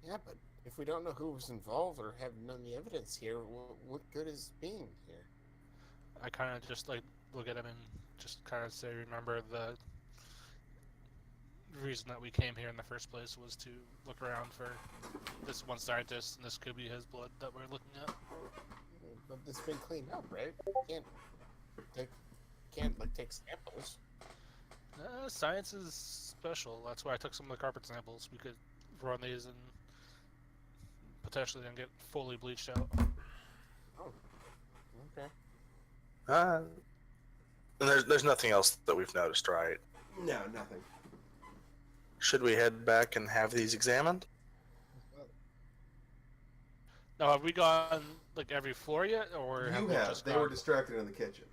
Yeah, but if we don't know who was involved or have none of the evidence here, what good is being here? I kind of just like look at him and just kind of say, remember the reason that we came here in the first place was to look around for this one scientist, and this could be his blood that we're looking at. But it's been cleaned up, right? Can't take samples. Science is special. That's why I took some of the carpet samples. We could run these and potentially then get fully bleached out. Oh, okay. And there's nothing else that we've noticed, right? No, nothing. Should we head back and have these examined? Now, have we gone like every floor yet, or You we have. just They gone... were distracted in the kitchen.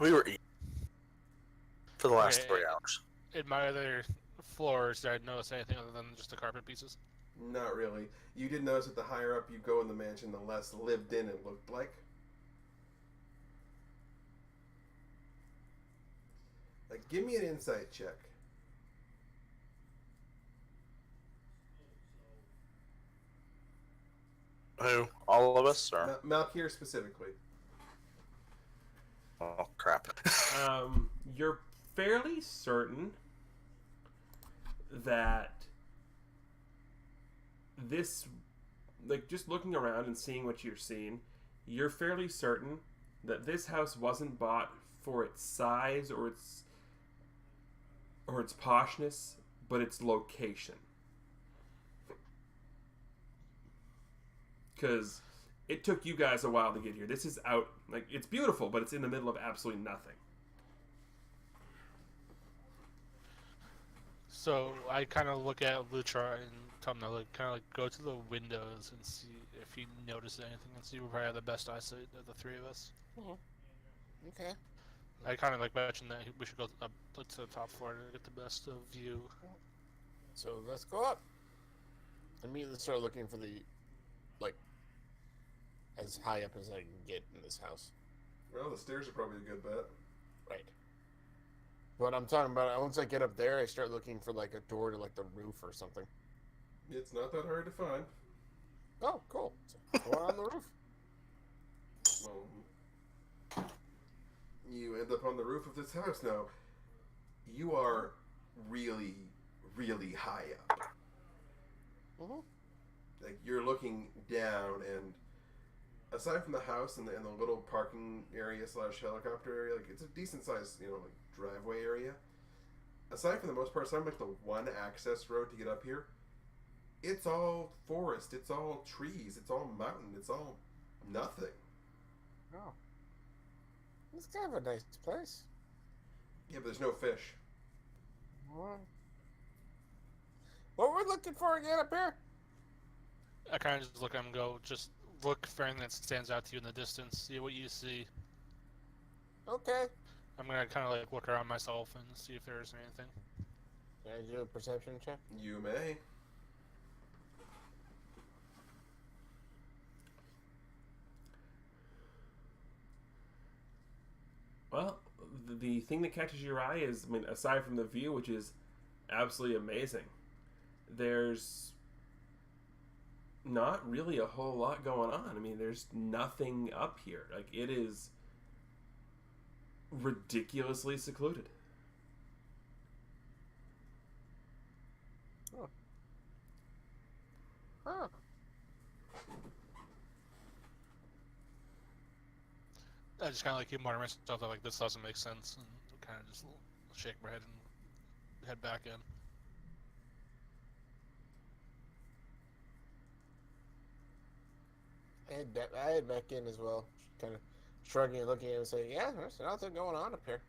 We were eating for the last Okay. 3 hours. In my other floors, did I notice anything other than just the carpet pieces? Not really. You did notice that the higher up you go in the mansion, the less lived in it looked like. Like, give me an insight check. Who? All of us? Or? Malkir specifically. Oh, crap. You're fairly certain that this, like, just looking around and seeing what you're seeing, you're fairly certain that this house wasn't bought for its size or its poshness, but its location. Because it took you guys a while to get here. This is out, like, it's beautiful, but it's in the middle of absolutely nothing. So I kind of look at Lutra and tell him to like, kind of like go to the windows and see if he notices anything, and see if we probably have the best eyesight of the three of us. Okay. I kind of like mentioned that we should go up to the top floor to get the best of view. So let's go up. Immediately start looking for the, like, as high up as I can get in this house. Well, the stairs are probably a good bet. Right. But I'm talking about, once I get up there, I start looking for, like, a door to, like, the roof or something. It's not that hard to find. Oh, cool. So go on the roof. Well, you end up on the roof of this house now. You are really, really high up. Mm-hmm. Like, you're looking down, and aside from the house and the little parking area / helicopter area, like, it's a decent sized, like, driveway area. Aside from the most part, aside from, like, the one access road to get up here, it's all forest, it's all trees, it's all mountain, it's all nothing. Oh. It's kind of a nice place. Yeah, but there's no fish. What we're looking for again up here? I kind of just look at him and go, just look for anything that stands out to you in the distance, see what you see. Okay. I'm gonna kind of like look around myself and see if there's anything. Can I do a perception check? You may. Well, the thing that catches your eye is, I mean, aside from the view, which is absolutely amazing, there's not really a whole lot going on. I mean, there's nothing up here. Like, it is ridiculously secluded. Oh. Huh. I just kind of like keep muttering myself that like this doesn't make sense, and kind of just shake my head and head back in. I head back in as well. Kind of shrugging and looking at it and saying, yeah, there's nothing going on up here.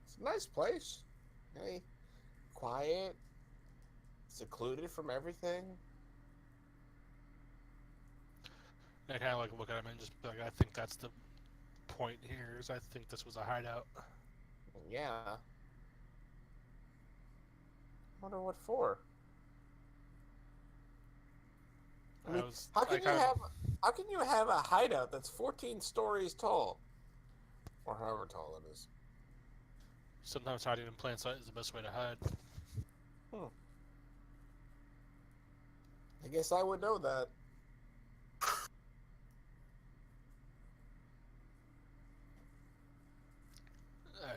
It's a nice place. Hey, quiet, secluded from everything. And I kind of like look at him and just be like, I think that's the point here. Is I think this was a hideout. Yeah. Wonder what for. I mean, how can you have a hideout that's 14 stories tall, or however tall it is? Sometimes hiding in plain sight is the best way to hide. I guess I would know that.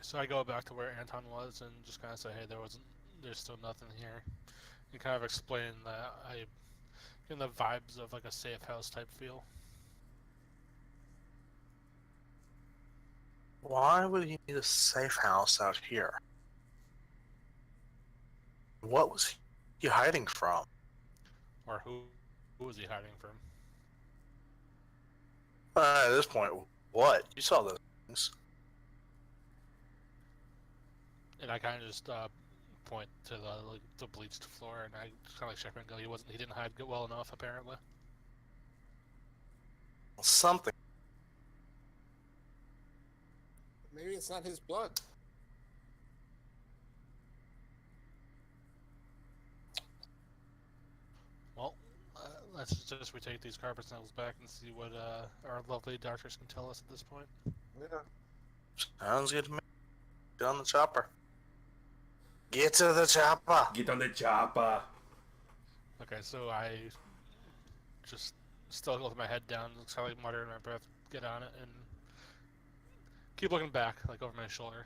So I go back to where Anton was and just kind of say, hey, there's still nothing here. And kind of explain that I get the vibes of like a safe house type feel. Why would he need a safe house out here? What was he hiding from? Or who was he hiding from? At this point, what? You saw those things. And I kind of just point to the bleached floor, and I kind of like shake my head and go, he didn't hide well enough apparently. Something. Maybe it's not his blood. Well, let's just retake these carpet snails back and see what our lovely doctors can tell us at this point. Yeah. Sounds good to me. Get on the chopper. Get to the chopper. Get on the chopper. Okay, so I just still with my head down, kind of like muttering my breath, get on it, and keep looking back, like over my shoulder.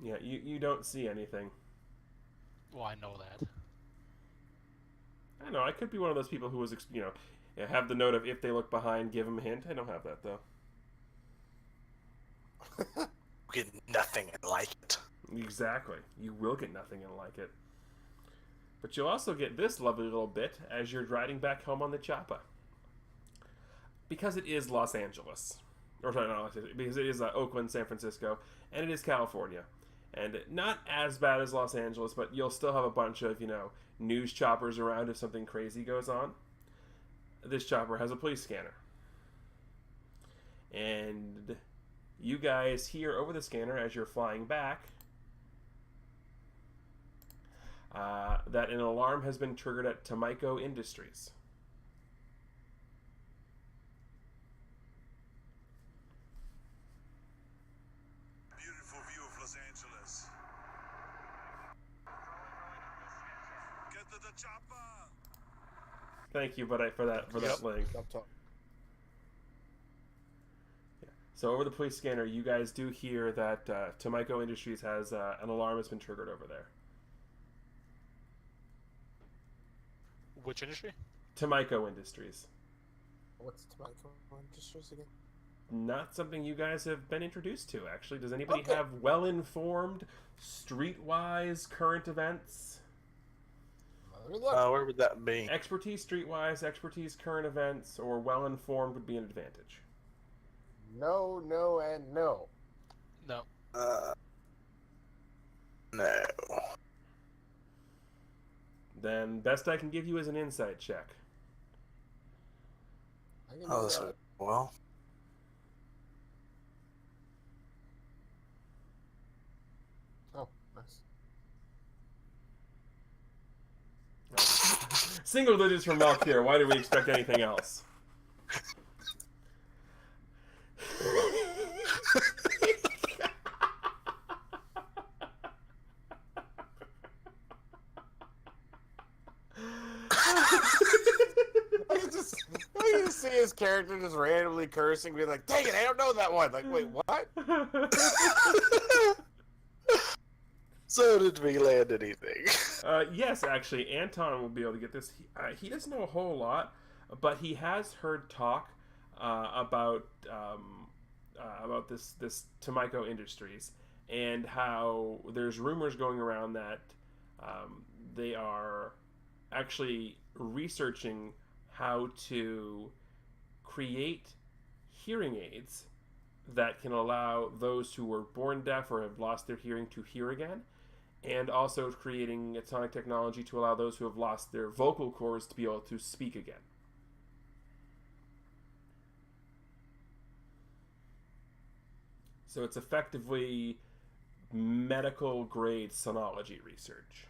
Yeah, you don't see anything. Well, I know that. I know, I could be one of those people who was, have the note of if they look behind, give them a hint. I don't have that, though. Get nothing and like it. Exactly. You will get nothing and like it. But you'll also get this lovely little bit as you're riding back home on the chopper. Because it is Los Angeles. Or sorry, not Los Angeles. Because it is Oakland, San Francisco, and it is California. And not as bad as Los Angeles, but you'll still have a bunch of, news choppers around if something crazy goes on. This chopper has a police scanner. And you guys hear over the scanner as you're flying back that an alarm has been triggered at Tomiko Industries. Beautiful view of Los Angeles. Get to the chopper. Thank you, buddy, for that link. Stop talking. Yeah. So over the police scanner, you guys do hear that Tomiko Industries has an alarm has been triggered over there. Which industry? Tomiko Industries. What's Tobacco Industries again? Not something you guys have been introduced to, actually. Does anybody Okay. have well-informed, streetwise current events? Let me look. Where would that be? Expertise streetwise, expertise current events, or well-informed would be an advantage. No, no, and no. No. No. Then best I can give you is an insight check. I can Oh, do this that. well. Oh, nice. Single digits from Malkir. Why do we expect anything else? I can see his character just randomly cursing, being like, "Dang it, I don't know that one." Like, wait, what? So did we land anything? Yes, actually, Anton will be able to get this. He doesn't know a whole lot, but he has heard talk about this Tomiko Industries and how there's rumors going around that they are actually researching how to create hearing aids that can allow those who were born deaf or have lost their hearing to hear again, and also creating sonic technology to allow those who have lost their vocal cords to be able to speak again. So it's effectively medical grade sonology research.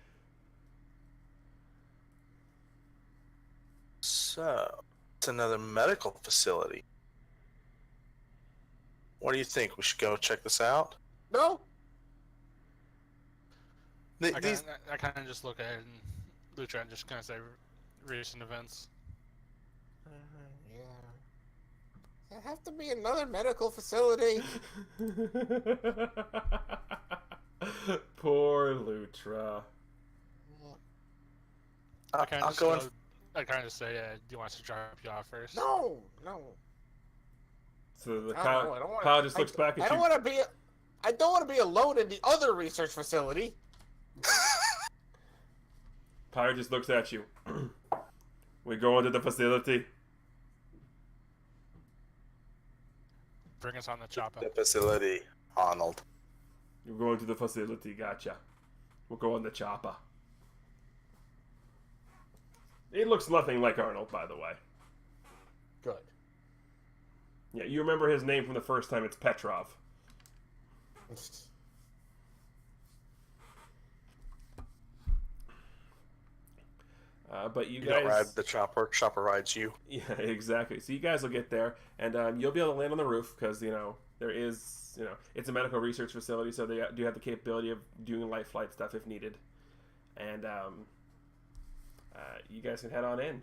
So, it's another medical facility. What do you think? We should go check this out? No. I kind of just look at it and Lucha and just kind of say recent events. Yeah. There have to be another medical facility. Poor Lutra. I'll go in. I kind of say, do you want us to drop you off first? No, no. So the I don't wanna- Kyle just looks back at I you. don't want to be. I don't want to be alone in the other research facility. Pyre just looks at you. We go into the facility. Bring us on the chopper. The facility, Arnold. You're going to the facility, gotcha. We'll go on the chopper. It looks nothing like Arnold, by the way. Good. Yeah, you remember his name from the first time. It's Petrov. But you You guys don't ride the chopper. Chopper rides you. Yeah, exactly. So you guys will get there, and you'll be able to land on the roof because there is it's a medical research facility, so they do have the capability of doing light flight stuff if needed, and you guys can head on in.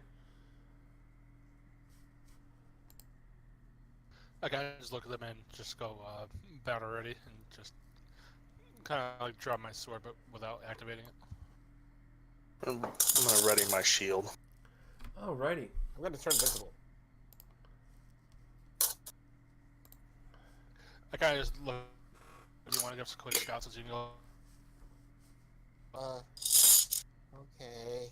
I kind of just look at them and just go battle ready and just kind of like drop my sword but without activating it. I'm gonna ready my shield. Alrighty. I'm going to turn visible. I kind of just look. Do you want to give us a quick shout so you can go? Okay.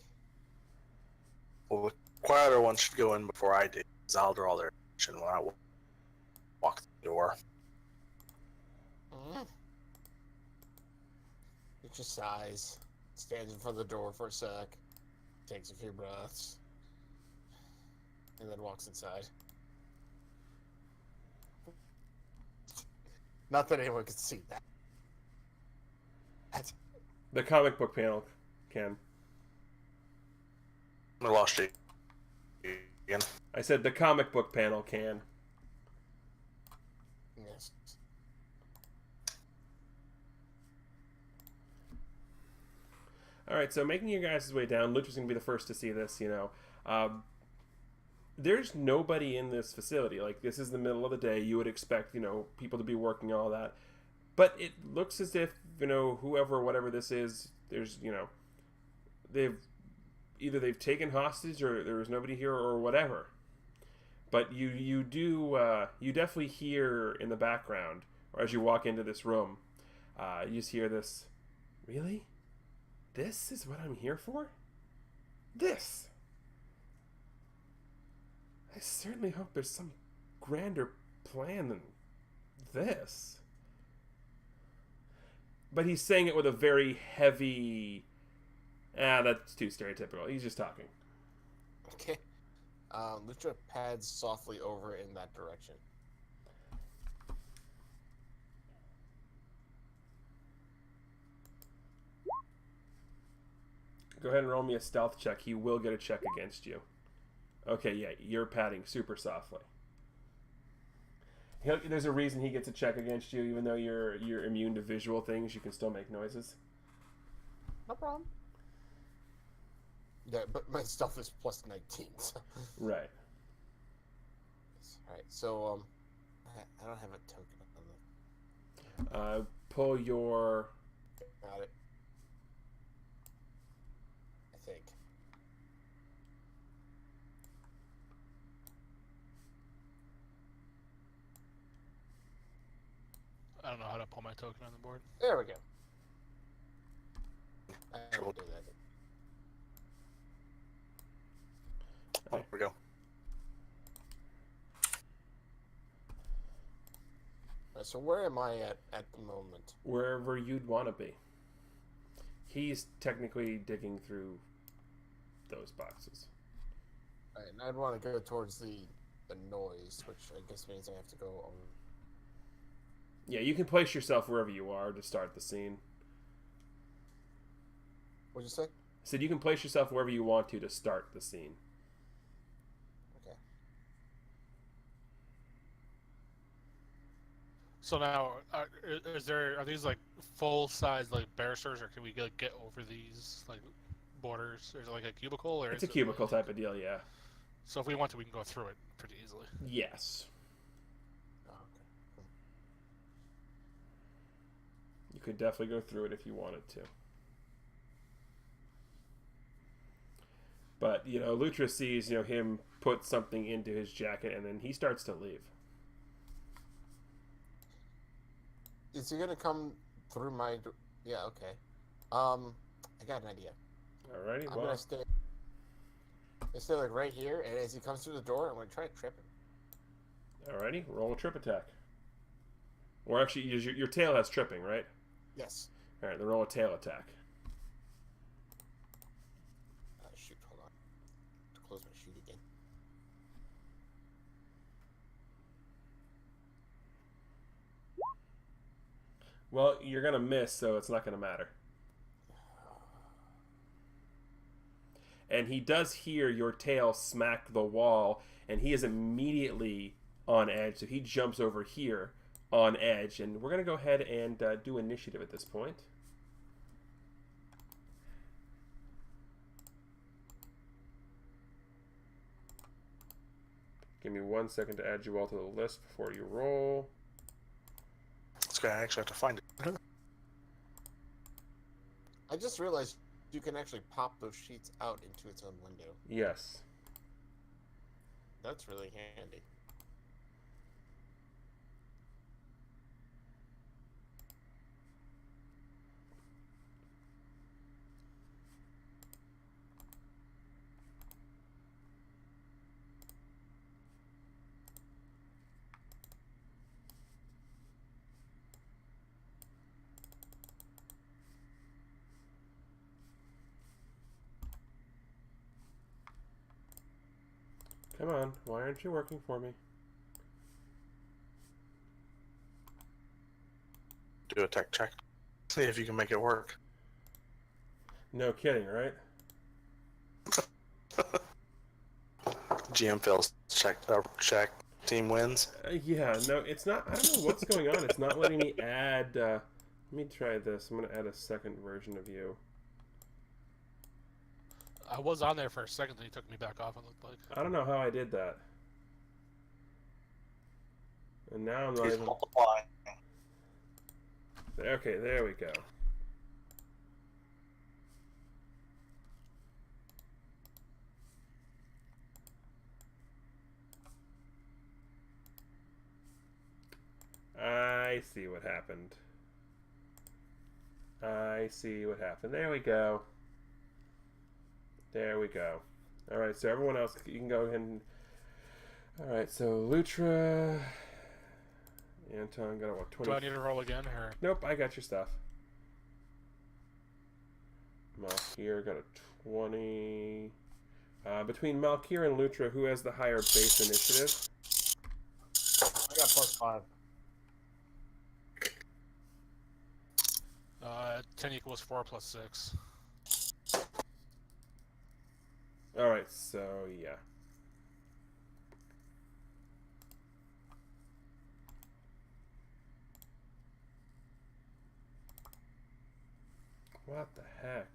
Well, the quieter one should go in before I do, because I'll draw their attention when I walk the door. He just sighs, stands in front of the door for a sec, takes a few breaths, and then walks inside. Not that anyone could see that. The comic book panel can. I lost you again. I said the comic book panel can. Yes. Alright, so making your guys' way down, Lutra's going to be the first to see this, there's nobody in this facility. Like, this is the middle of the day. You would expect, people to be working, all that. But it looks as if, whoever, whatever this is, there's, they've taken hostage or there was nobody here or whatever. But you definitely hear in the background, or as you walk into this room, you just hear this, really? This is what I'm here for? This? I certainly hope there's some grander plan than this. But he's saying it with a very heavy... that's too stereotypical. He's just talking. Okay. Lucha pads softly over in that direction. Go ahead and roll me a stealth check. He will get a check against you. Okay, yeah, you're padding super softly. There's a reason he gets a check against you, even though you're immune to visual things. You can still make noises. No problem. Yeah, but my stealth is plus 19. So. Right. All right. So I don't have a token on the. Pull your. Got it. I think. I don't know how to pull my token on the board. There we go. I will do that. Oh, here we go. So where am I at the moment? Wherever you'd want to be. He's technically digging through those boxes. All right, and I'd want to go towards the noise, which I guess means I have to go over. Yeah, you can place yourself wherever you are to start the scene. What'd you say? I said you can place yourself wherever you want to start the scene. Okay. So now, are these like full size like barristers, or can we get over these like borders? Is it like a cubicle, or It's a cubicle type of deal, yeah. So if we want to, we can go through it pretty easily. Yes. Oh, okay. You could definitely go through it if you wanted to. But, Lutra sees, him put something into his jacket, and then he starts to leave. Is he gonna come through my? Yeah. Okay. I got an idea. Alrighty, I'm well, gonna stay like right here, and as he comes through the door, I'm gonna try to trip him. alrighty, roll a trip attack. Or actually, your tail has tripping, right? Yes. Alright, then roll a tail attack. Shoot. Hold on. Close my shoot again. Well, you're going to miss, so it's not going to matter. And he does hear your tail smack the wall, and he is immediately on edge, so he jumps over here on edge. And we're going to go ahead and do initiative at this point. Give me 1 second to add you all to the list before you roll. This guy actually have to find it. I just realized you can actually pop those sheets out into its own window. Yes. That's really handy. Come on, why aren't you working for me? Do a tech check. See if you can make it work. No kidding, right? GM fails. Check. Team wins. Yeah, no, it's not. I don't know what's going on. It's not letting me add. Let me try this. I'm going to add a second version of you. I was on there for a second, then he took me back off, it looked like. I don't know how I did that. And now I'm not He's even... multiplying. Okay, there we go. I see what happened. I see what happened. There we go. There we go. Alright, so everyone else, you can go ahead and... Alright, so Lutra Anton got a what, 20? Do I need to roll again, or Nope, I got your stuff. Malkir got a 20. Between Malkir and Lutra, who has the higher base initiative? I got +5. 10 equals 4 plus 6. Alright, so yeah. What the heck?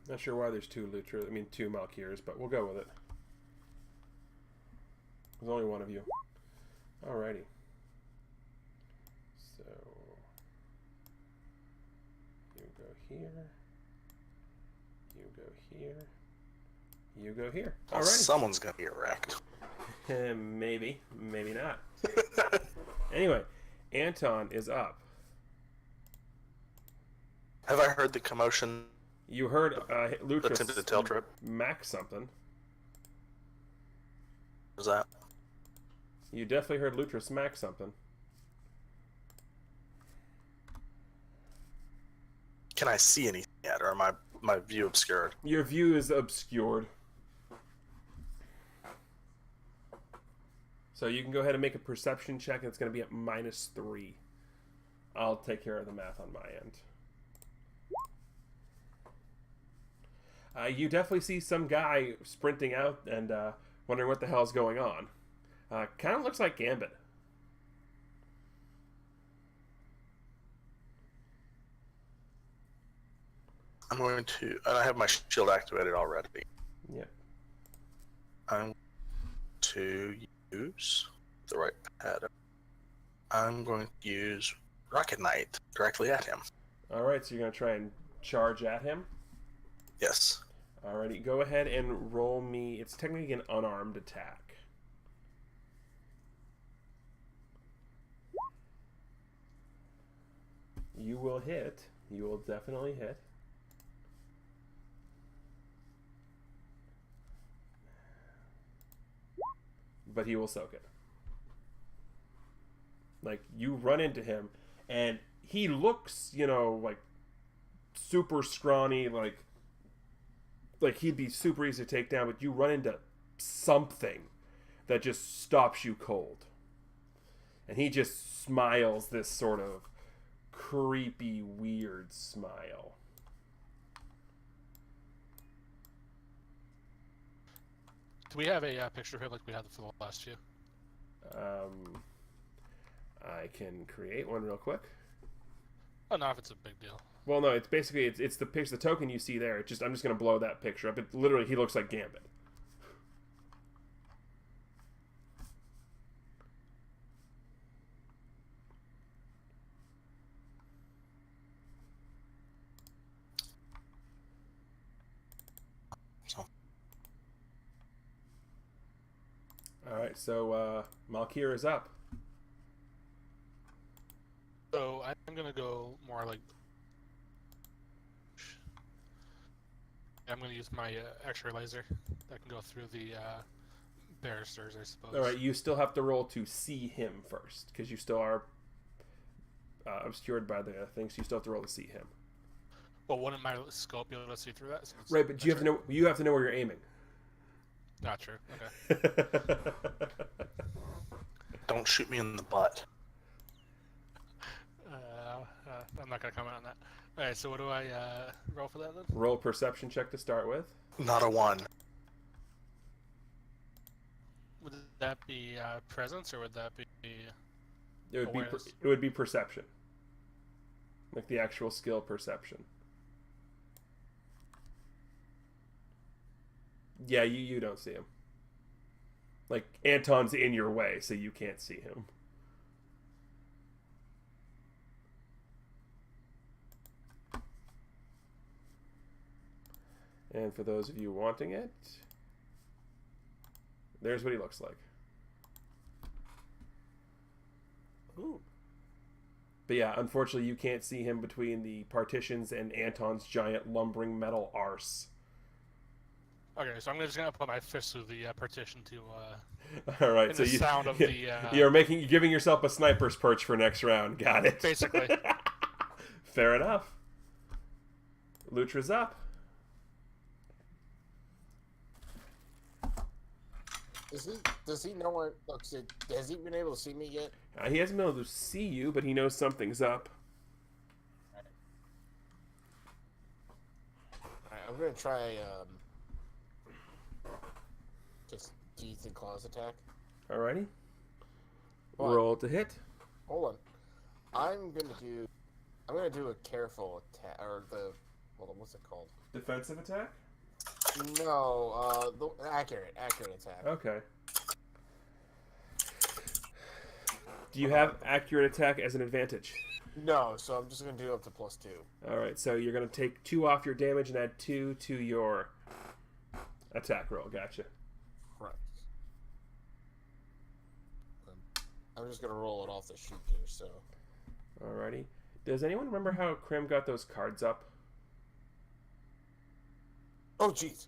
Not sure why there's two Malkirs, but we'll go with it. There's only one of you. Alrighty. So you go here. You go here. You go here. Well, Alrighty. someone's gonna get wrecked. Maybe. Maybe not. Anyway, Anton is up. Have I heard the commotion? You heard Lutra Attempted tail trip. max something. Was that? You definitely heard Lutra smack something. Can I see anything yet, or am my view obscured? Your view is obscured. So you can go ahead and make a perception check, and it's going to be at -3. I'll take care of the math on my end. You definitely see some guy sprinting out and wondering what the hell's going on. Kind of looks like Gambit. I'm going to, and I have my shield activated already. Yeah. I'm to use the right pattern. I'm going to use Rocket Knight directly at him. Alright, so you're going to try and charge at him? Yes. Alrighty, go ahead and roll me. It's technically an unarmed attack. You will hit. You will definitely hit. But he will soak it. Like, you run into him, and he looks, like super scrawny, like he'd be super easy to take down, but you run into something that just stops you cold. And he just smiles this sort of creepy, weird smile. Do we have a picture of him like we had for the last few? I can create one real quick. Oh, no, if it's a big deal. Well, no, it's basically it's the picture, the token you see there. I'm just gonna blow that picture up. It literally, he looks like Gambit. All right, so Malkir is up. So I'm gonna go more like. I'm gonna use my X-ray laser that can go through the barristers, I suppose. All right, you still have to roll to see him first because you still are obscured by the things. So you still have to roll to see him. Well, wouldn't my scope be able to see through that? Right, but you have to know. You have to know where you're aiming. Not true. Okay. Don't shoot me in the butt. I'm not gonna comment on that. All right. So what do I roll for that then? Roll a perception check to start with. Not a 1. Would that be presence or would that be? It would be perception, like the actual skill perception. Yeah, you don't see him. Like, Anton's in your way, so you can't see him. And for those of you wanting it, there's what he looks like. Ooh. But yeah, unfortunately, you can't see him between the partitions and Anton's giant lumbering metal arse. Okay, so I'm just gonna put my fist through the partition to All right, in so the sound of the you're giving yourself a sniper's perch for next round. Got it. basically. Fair enough. Lutra's up. Does he know what? Look, has he been able to see me yet? He hasn't been able to see you, but he knows something's up. Alright, I'm gonna try just teeth and claws attack. Alrighty. What? Roll to hit. Hold on. I'm gonna do a careful attack, or hold on, what's it called? Defensive attack? No, the accurate attack. Okay. Do you have accurate attack as an advantage? No, so I'm just gonna do up to +2. Alright, so you're going to take 2 off your damage and add 2 to your attack roll. Gotcha. Right. I'm just gonna roll it off the sheet here, so. Alrighty. Does anyone remember how Krim got those cards up? Oh, jeez.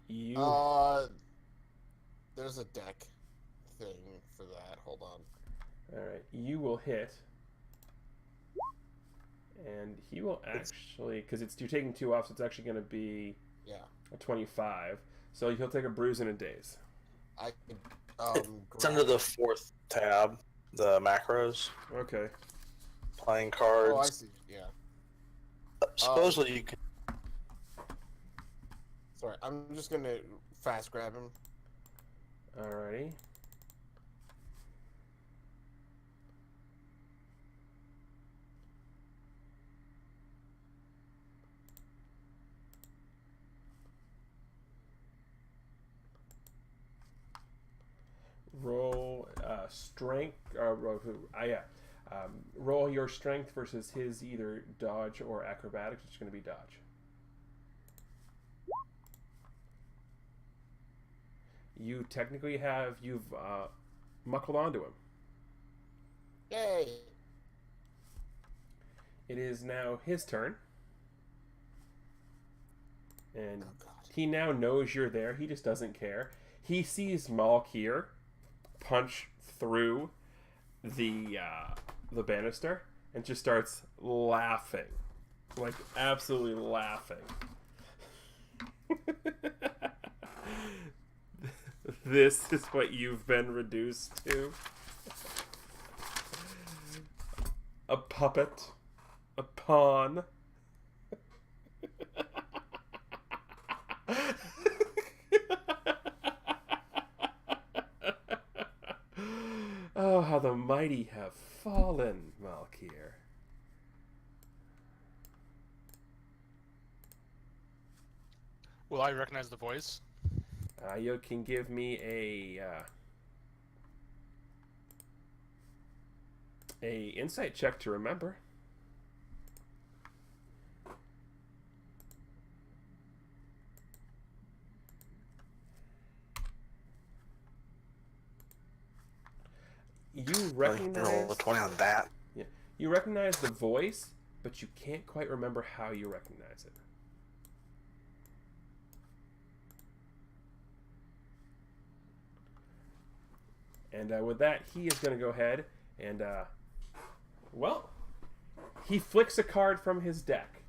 You... There's a deck thing for that. Hold on. Alright, you will hit. And he will actually... Because you're taking 2 off, so it's actually going to be a 25. So he'll take a bruise and a daze. I could, It's under the 4th tab, the macros, Okay. playing cards. Oh, I see. Yeah. Supposedly you can. Sorry, I'm just gonna fast grab him. Alrighty. Roll strength. Roll your strength versus his either dodge or acrobatics. It's going to be dodge. You technically you've muckled onto him. Yay! It is now his turn. And Oh, God. he now knows you're there. He just doesn't care. He sees Malkir punch through the banister and just starts laughing. Like, absolutely laughing. This is what you've been reduced to. A puppet. A pawn. Oh, how the mighty have fallen, Malkir. Will I recognize the voice? You can give me a insight check to remember. You recognize Roll a 20 on that. Yeah, you recognize the voice, but you can't quite remember how you recognize it. And with that, he is going to go ahead and, he flicks a card from his deck.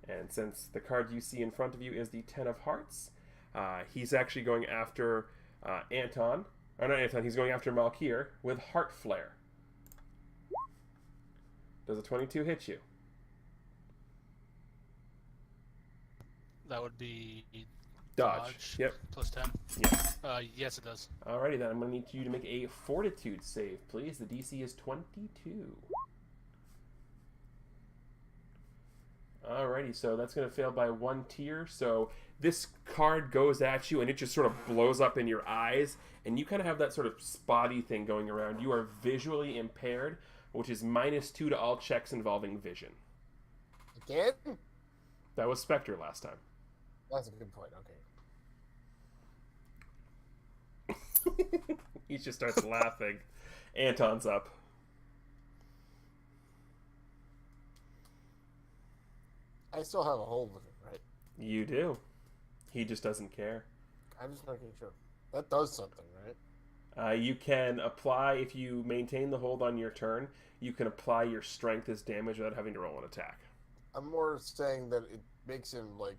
And since the card you see in front of you is the 10 of Hearts, he's actually going after Anton. Or not Anton, he's going after Malkir with Heart Flare. Does a 22 hit you? That would be Dodge. Yep. Plus 10. Yes. Yes, it does. Alrighty then, I'm going to need you to make a Fortitude save, please. The DC is 22. Alrighty, so that's going to fail by 1 tier. So this card goes at you and it just sort of blows up in your eyes. And you kind of have that sort of spotty thing going around. You are visually impaired, which is -2 to all checks involving vision. Again? That was Specter last time. That's a good point, okay. He just starts laughing. Anton's up. I still have a hold of it, right? You do. He just doesn't care. I'm just making sure. That does something, right? You can apply, if you maintain the hold on your turn, you can apply your strength as damage without having to roll an attack. I'm more saying that it makes him, like...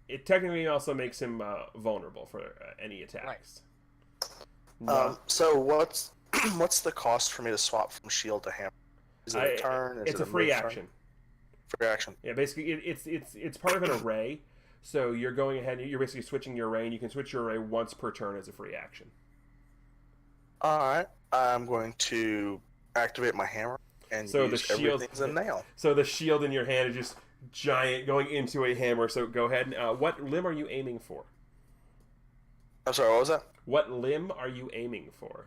It technically also makes him vulnerable for any attacks. No. So what's the cost for me to swap from shield to hammer? Is it a turn? It's a free action. Free action. Yeah, basically, it's part of an array. So you're going ahead, you're basically switching your array, and you can switch your array once per turn as a free action. Alright, I'm going to activate my hammer and use everything as a nail. So the shield in your hand is just giant going into a hammer, so go ahead. And, what limb are you aiming for? I'm sorry, what was that? What limb are you aiming for?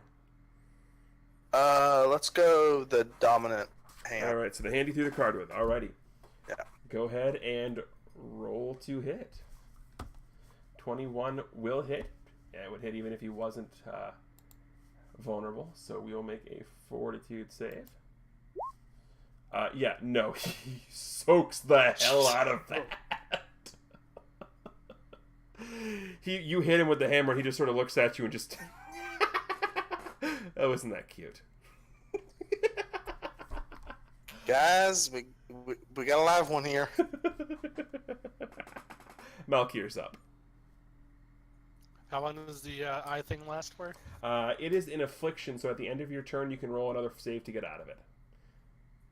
Let's go the dominant hand. Alright, so the hand you threw the card with. Alrighty. Yeah. Go ahead and roll to hit. 21 will hit. Yeah, it would hit even if he wasn't vulnerable. So we will make a fortitude save. Yeah, no, he soaks the hell out of that. You hit him with the hammer, and he just sort of looks at you and just... That wasn't that cute. Guys, we got a live one here. Malkir's up. How long does the eye thing last for? It is an affliction, so at the end of your turn, you can roll another save to get out of it.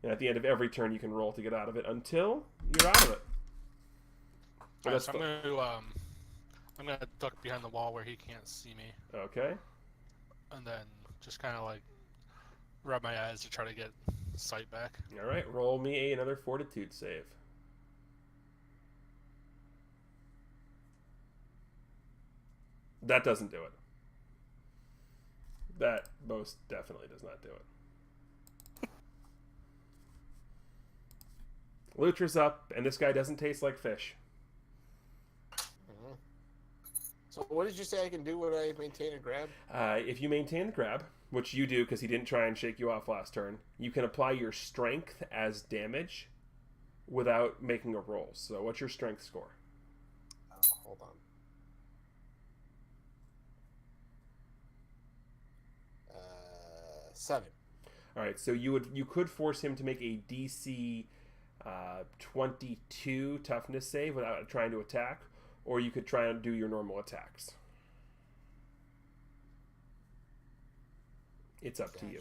And at the end of every turn, you can roll to get out of it until you're out of it. Right, so I'm gonna duck behind the wall where he can't see me. Okay. And then just kind of like rub my eyes to try to get sight back. All right, roll me another fortitude save. That doesn't do it. That most definitely does not do it. Lutra's up, and this guy doesn't taste like fish. Mm-hmm. So what did you say I can do when I maintain a grab? If you maintain the grab, which you do because he didn't try and shake you off last turn, you can apply your strength as damage without making a roll. So what's your strength score? Hold on. 7. All right, so you could force him to make a DC 22 toughness save without trying to attack, or you could try and do your normal attacks. It's up to you.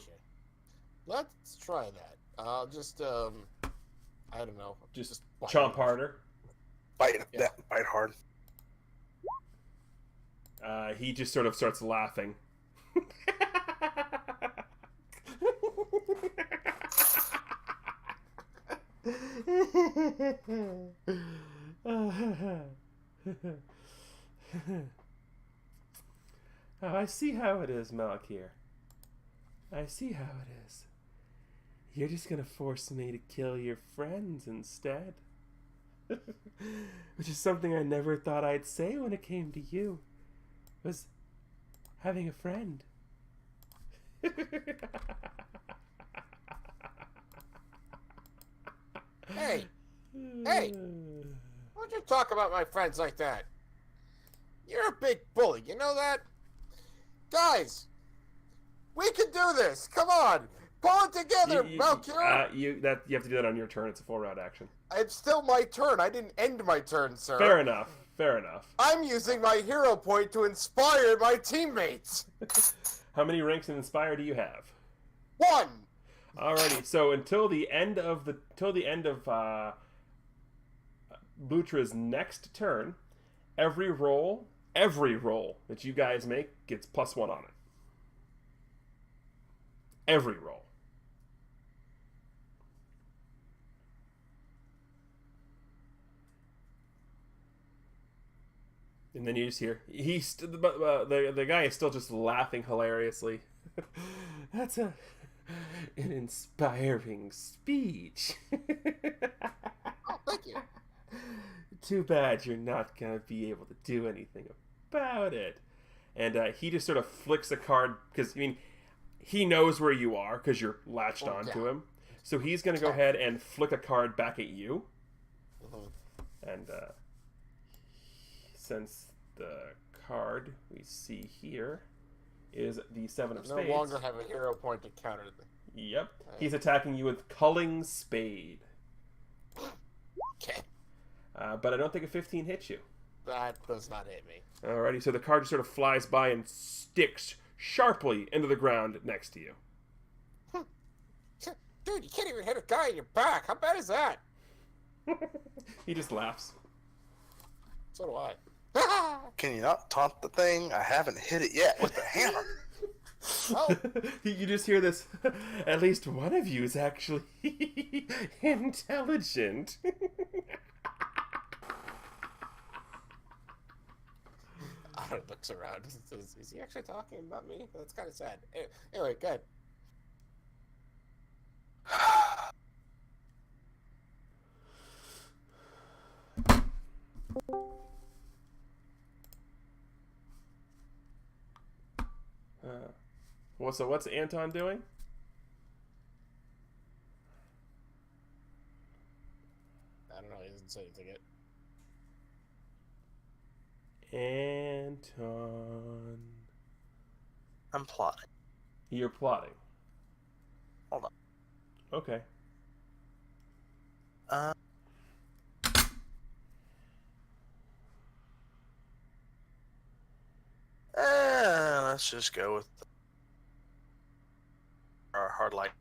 Let's try that. I'll just I don't know. Just chomp harder. Bite hard. He just sort of starts laughing. Oh, I see how it is, Malkir. I see how it is. You're just gonna force me to kill your friends instead. Which is something I never thought I'd say when it came to you. Was having a friend. Hey! Hey! Why'd you talk about my friends like that? You're a big bully, you know that? Guys! We can do this! Come on! Pull it together, Malkir! You have to do that on your turn. It's a full round action. It's still my turn. I didn't end my turn, sir. Fair enough. Fair enough. I'm using my hero point to inspire my teammates. How many ranks in Inspire do you have? 1. Alrighty. So until the end of Lutra's next turn, every roll that you guys make gets +1 on it. Every roll. And then you just hear the guy is still just laughing hilariously. That's an inspiring speech. Oh, thank you. Too bad you're not gonna be able to do anything about it. And he just sort of flicks a card because he knows where you are because you're latched Oh, onto yeah. him. So he's going to go ahead and flick a card back at you. Mhm. And since the card we see here is the Seven of No Spades. longer have a hero point to counter the... Yep. He's attacking you with Culling Spade. Okay. But I don't think a 15 hits you. That does not hit me. Alrighty, so the card just sort of flies by and sticks sharply into the ground next to you. Dude, you can't even hit a guy in your back. How bad is that? He just laughs. So do I. Can you not taunt the thing? I haven't hit it yet with the hammer. Oh, You just hear this. At least one of you is actually intelligent. Otter looks around. Is he actually talking about me? That's kind of sad. Anyway, good. What's Anton doing? I don't know. He doesn't say anything yet. Anton. I'm plotting. You're plotting. Hold on. Okay. Let's just go with our hard light.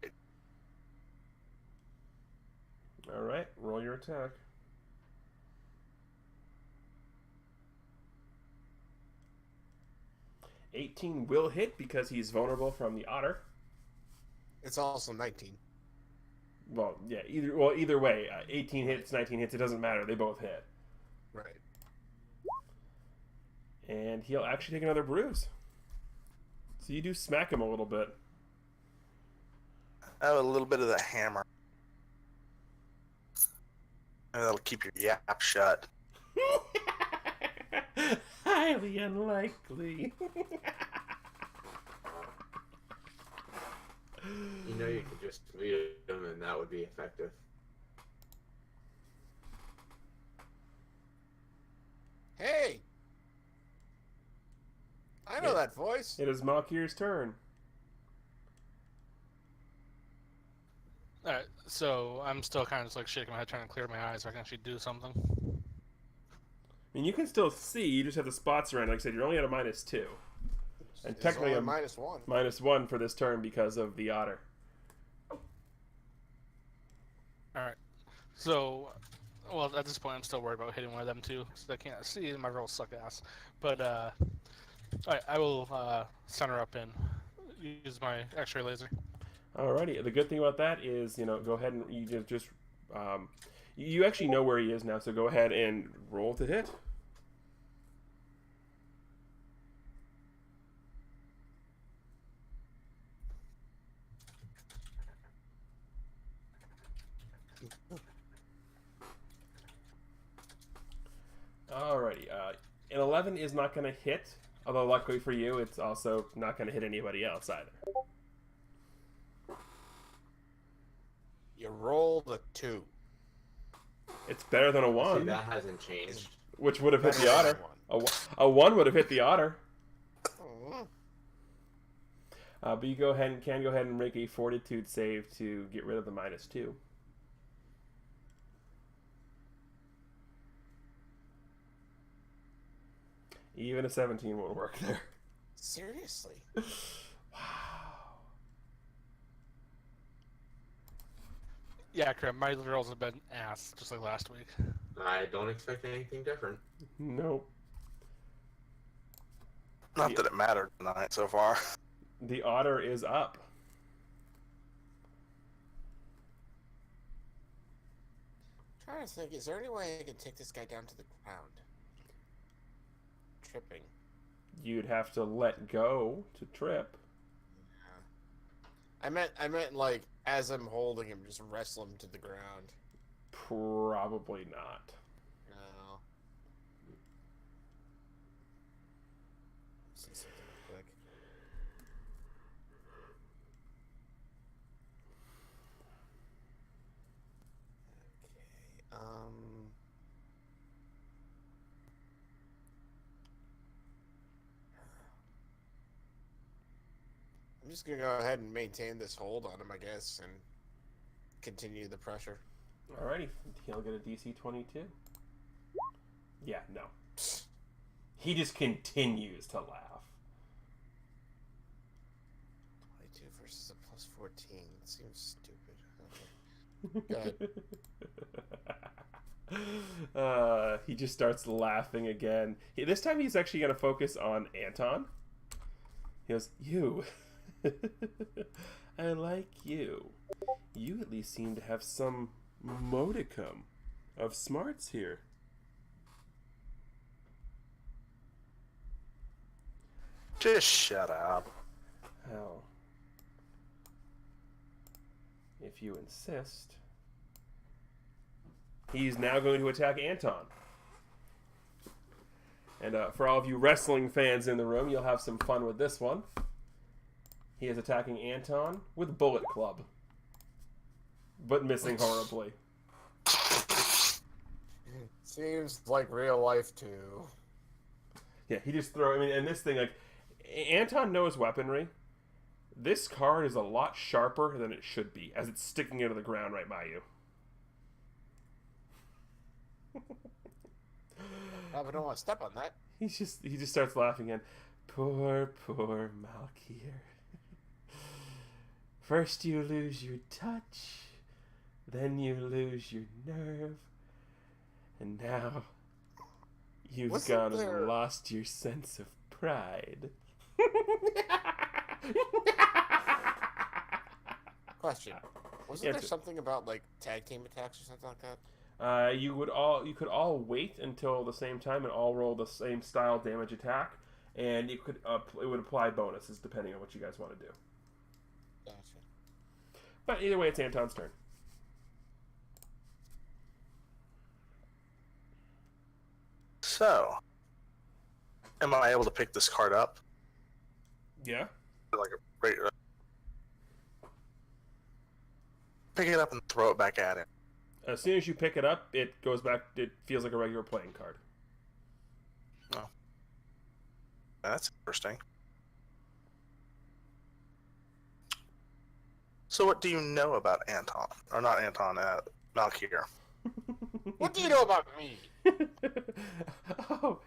Alright, roll your attack. $18 will hit because he's vulnerable from the otter. It's also 19. Well, yeah, either way, 18 hits, 19 hits, it doesn't matter. They both hit. Right. And he'll actually take another bruise. So you do smack him a little bit. I have a little bit of the hammer. Maybe that'll keep your yap shut. Highly unlikely. You know, you could just read them and that would be effective. Hey! I know that voice. It is Malkir's turn. Alright, so I'm still kind of just like shaking my head, trying to clear my eyes so I can actually do something. I mean, you can still see, you just have the spots around. Like I said, you're only at a -2. And It's technically only a -1. -1 for this turn because of the otter. Alright, so, well, at this point I'm still worried about hitting one of them too, so I can't see, and my rolls suck ass. But, alright, I will center up and use my X-ray laser. Alrighty. The good thing about that is, go ahead and you just you actually know where he is now, so go ahead and roll to hit. Alrighty. An 11 is not going to hit, although luckily for you, it's also not going to hit anybody else either. You rolled a 2. It's better than a See, 1, that hasn't changed. which would have hit the Better otter. than A 1 would have hit the otter. one. But you can go ahead and make a fortitude save to get rid of the -2. Even a 17 won't work there. Seriously? Wow. Yeah, crap, my rolls have been ass, just like last week. I don't expect anything different. Nope. Not that it mattered tonight so far. The otter is up. Trying to think, is there any way I can take this guy down to the ground? Tripping. You'd have to let go to trip. I meant like as I'm holding him, just wrestle him to the ground. Probably not. No. See something real quick. just gonna go ahead and maintain this hold on him, I guess, and continue the pressure. Alrighty, he'll get a DC 22. Yeah, no. He just continues to laugh. 22 versus a plus 14. It seems stupid. Okay. Go ahead. He just starts laughing again. This time he's actually going to focus on Anton. He goes, "You. I like you. You at least seem to have some modicum of smarts here." Just shut up. Hell. If you insist. He's now going to attack Anton. And for all of you wrestling fans in the room, you'll have some fun with this one. He is attacking Anton with Bullet Club. But missing horribly. Seems like real life too. Yeah, he just throws... I mean, and this thing, like... Anton knows weaponry. This card is a lot sharper than it should be, as it's sticking into the ground right by you. I don't want to step on that. He just starts laughing again. Poor Malkier. First you lose your touch, then you lose your nerve, and now you've gone and lost your sense of pride. Question. Wasn't there something about like tag team attacks or something like that? You could all wait until the same time and all roll the same style damage attack, and it would apply bonuses depending on what you guys want to do. Gotcha. But either way, it's Anton's turn. So, am I able to pick this card up? Yeah. Like pick it up and throw it back at him. As soon as you pick it up, it goes back. It feels like a regular playing card. Oh, that's interesting. So, what do you know about Anton? Or not Anton, Malkier? What do you know about me? Oh,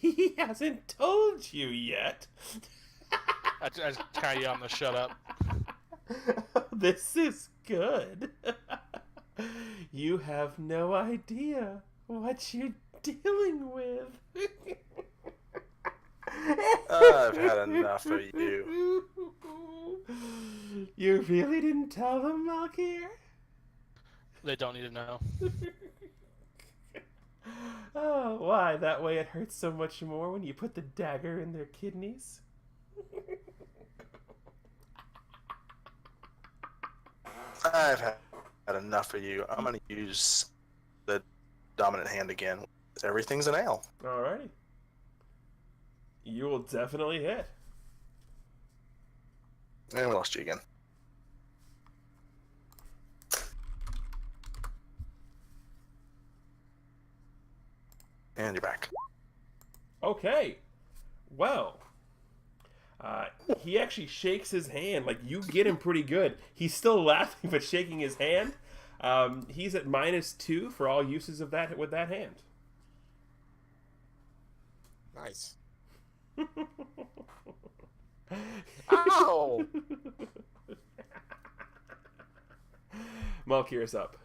he hasn't told you yet. I just kind of yell him to shut up. This is good. You have no idea what you're dealing with. I've had enough of you. You really didn't tell them, Malkier? They don't need to know. Oh, why? That way it hurts so much more when you put the dagger in their kidneys? I've had enough of you. I'm going to use the dominant hand again. Everything's an ale. Alrighty. You will definitely hit. And we lost you again. And you're back. Okay. Well, he actually shakes his hand. Like, you get him pretty good. He's still laughing, but shaking his hand. He's at -2 for all uses of that with that hand. Nice. Ow! Malkir's up.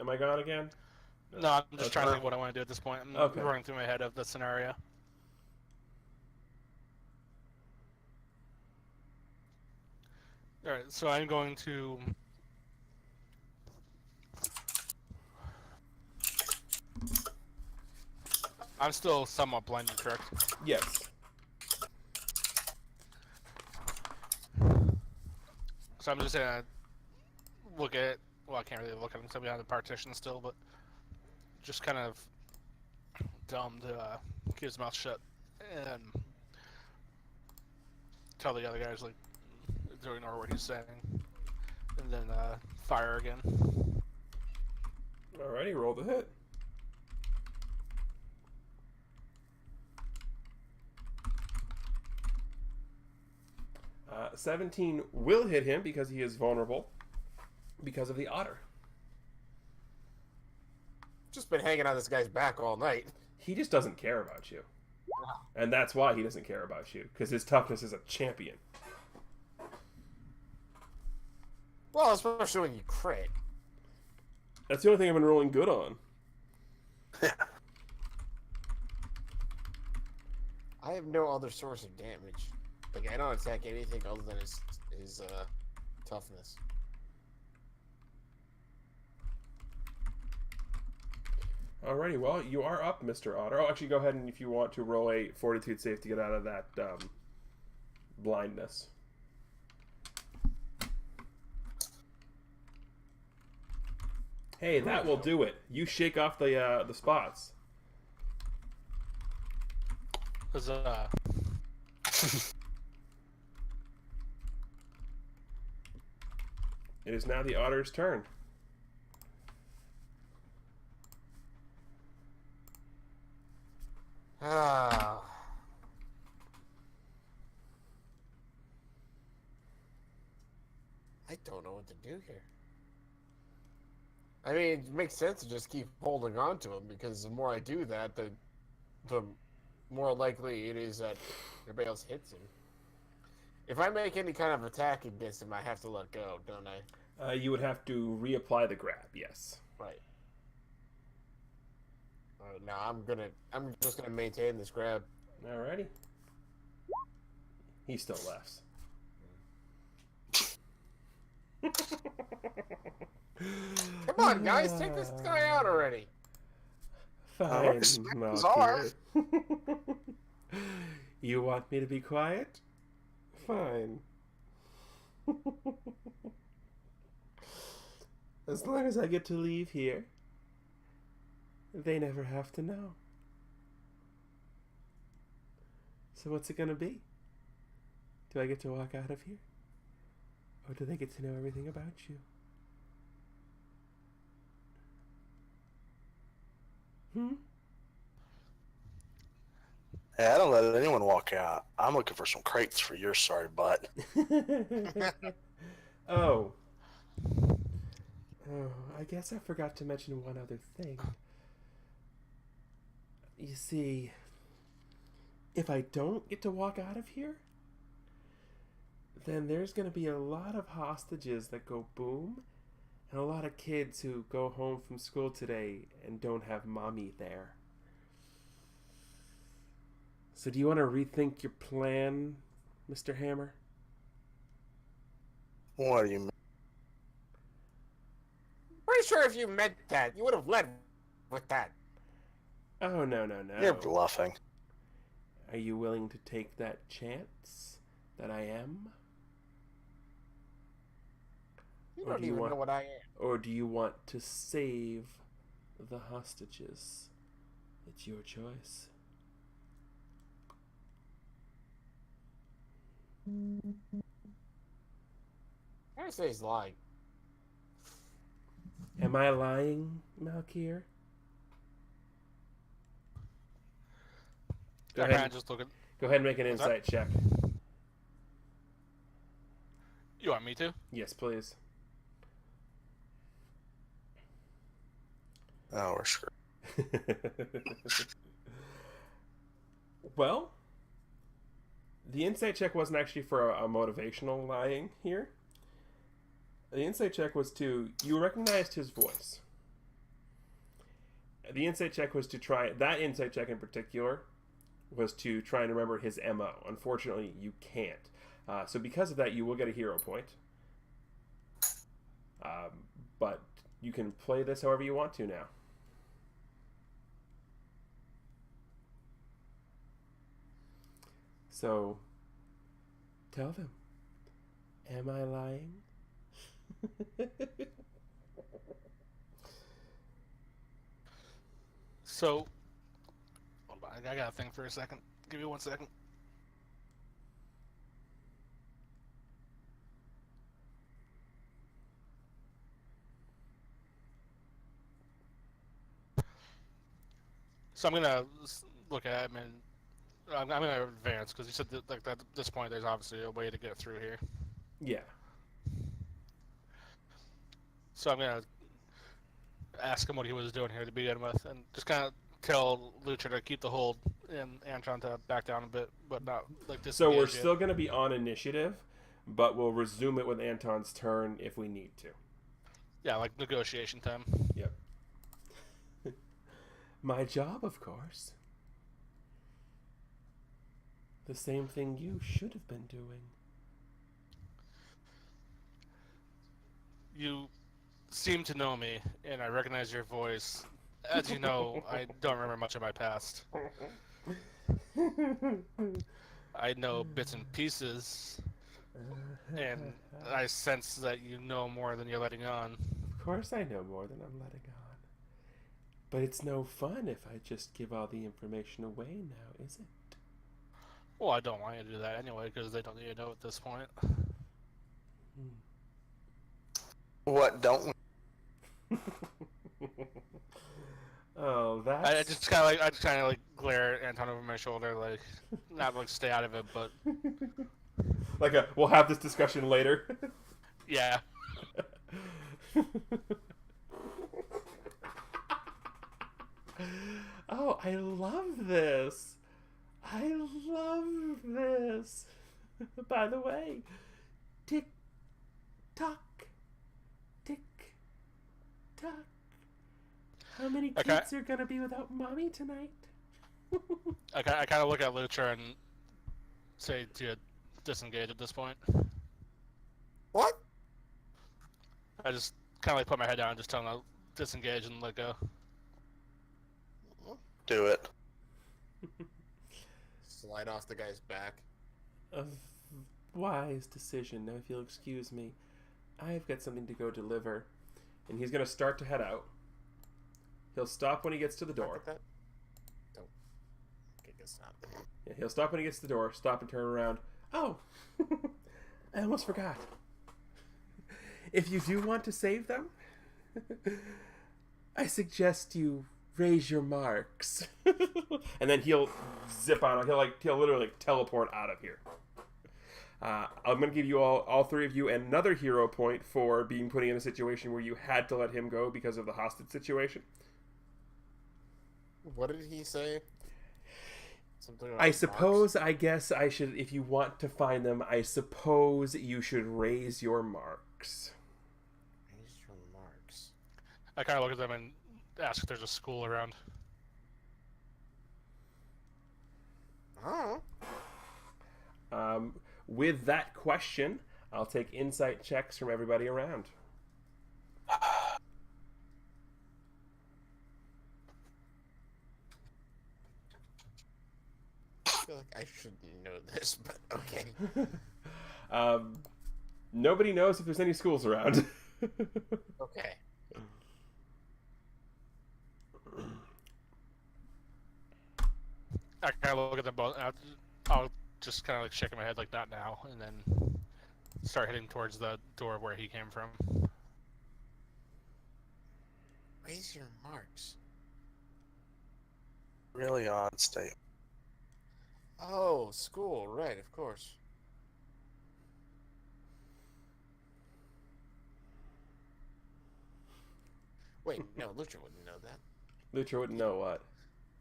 Am I gone again? No, I'm just trying to think what I want to do at this point. I'm running through my head of the scenario. Alright, so I'm going to... I'm still somewhat blinded, correct? Yes. So I'm just gonna look at it. Well, I can't really look at him because I'm behind the partition still, but just kind of dumb to keep his mouth shut and tell the other guys, like, to ignore what he's saying. and then fire again. Alrighty, roll the hit. Uh, 17 will hit him because he is vulnerable because of the otter. Just been hanging on this guy's back all night. He just doesn't care about you. And that's why he doesn't care about you, because his toughness is a champion. Well, especially when you crit. That's the only thing I've been rolling good on. I have no other source of damage. Like, I don't attack anything other than his toughness. Alrighty, well, you are up, Mr. Otter. Oh, actually, go ahead and if you want to roll a fortitude save to get out of that blindness. Hey, that will do it. You shake off the spots. Huzzah. It is now the otter's turn. Ah. I don't know what to do here. I mean, it makes sense to just keep holding on to him, because the more I do that, the more likely it is that everybody else hits him. If I make any kind of attack against him, I have to let go, don't I? You would have to reapply the grab, yes. Right. No, I'm just gonna maintain this grab. Alrighty. He still laughs. Come on, guys, take this guy out already. Fine, bizarre. You want me to be quiet? Fine. As long as I get to leave here, they never have to know. So what's it gonna be? Do I get to walk out of here? Or do they get to know everything about you? Hey, I don't let anyone walk out. I'm looking for some crates for your sorry butt. Oh. Oh, I guess I forgot to mention one other thing. You see, if I don't get to walk out of here, then there's going to be a lot of hostages that go boom, and a lot of kids who go home from school today and don't have mommy there. So do you want to rethink your plan, Mr. Hammer? What do you mean? Pretty sure if you meant that, you would have led with that. Oh, no. You're bluffing. Are you willing to take that chance that I am? You Or don't do you even want- know what I am. Or do you want to save the hostages? It's your choice. I say he's lying. Am I lying, Malkier? Go I'm ahead. just looking. Go ahead and make an What's that? insight check. You want me to? Yes, please. Oh, we're screwed. Well, the insight check wasn't actually for a motivational lying here. The insight check was you recognized his voice. The insight check was that insight check in particular was to try and remember his MO. Unfortunately, you can't. So because of that, you will get a hero point. But you can play this however you want to now. So, tell them, am I lying? So, hold on, I gotta think for a second. Give me 1 second. So I'm gonna look at him and I'm gonna advance because you said that, like, that at this point there's obviously a way to get through here. Yeah. So I'm gonna ask him what he was doing here to begin with, and just kind of tell Lucha to keep the hold and Antron to back down a bit, but not like this. So we're still going to be on initiative, but we'll resume it with Anton's turn if we need to. Yeah, like negotiation time. Yep. My job, of course. The same thing you should have been doing. You seem to know me, and I recognize your voice. As you know, I don't remember much of my past. I know bits and pieces, and I sense that you know more than you're letting on. Of course I know more than I'm letting on. But it's no fun if I just give all the information away now, is it? Well, I don't want you to do that anyway, because they don't need to know at this point. What don't we? Oh, that's... I just kind of like glare at Anton over my shoulder, like not like stay out of it, but like we'll have this discussion later. yeah. Oh, I love this. I love this. By the way, tick tock, tick tock. How many kids are gonna be without mommy tonight? I kind of look at Lucha and say to disengage at this point. What? I just kind of like put my head down and just tell him to disengage and let go. Do it. Slide off the guy's back. A wise decision. Now, if you'll excuse me, I've got something to go deliver. And he's going to start to head out. He'll stop when he gets to the door. That? Don't. Okay, guess not. Yeah, he'll stop when he gets to the door, stop and turn around. Oh! I almost forgot. If you do want to save them, I suggest you raise your marks. And then he'll zip on. He'll literally teleport out of here. I'm going to give you all three of you another hero point for being put in a situation where you had to let him go because of the hostage situation. What did he say? Something about I suppose, marks? I guess I should, if you want to find them, I suppose you should raise your marks. Raise your marks. I kind of look at them and ask if there's a school around. Oh. With that question, I'll take insight checks from everybody around. I feel like I shouldn't know this, but okay. Nobody knows if there's any schools around. Okay. I kind of look at them both. And I'll just kind of like shaking my head like not now, and then start heading towards the door where he came from. Raise your marks. Really odd state. Oh, school, right, of course. Wait, no, Lucha wouldn't know that. Lucha wouldn't know what.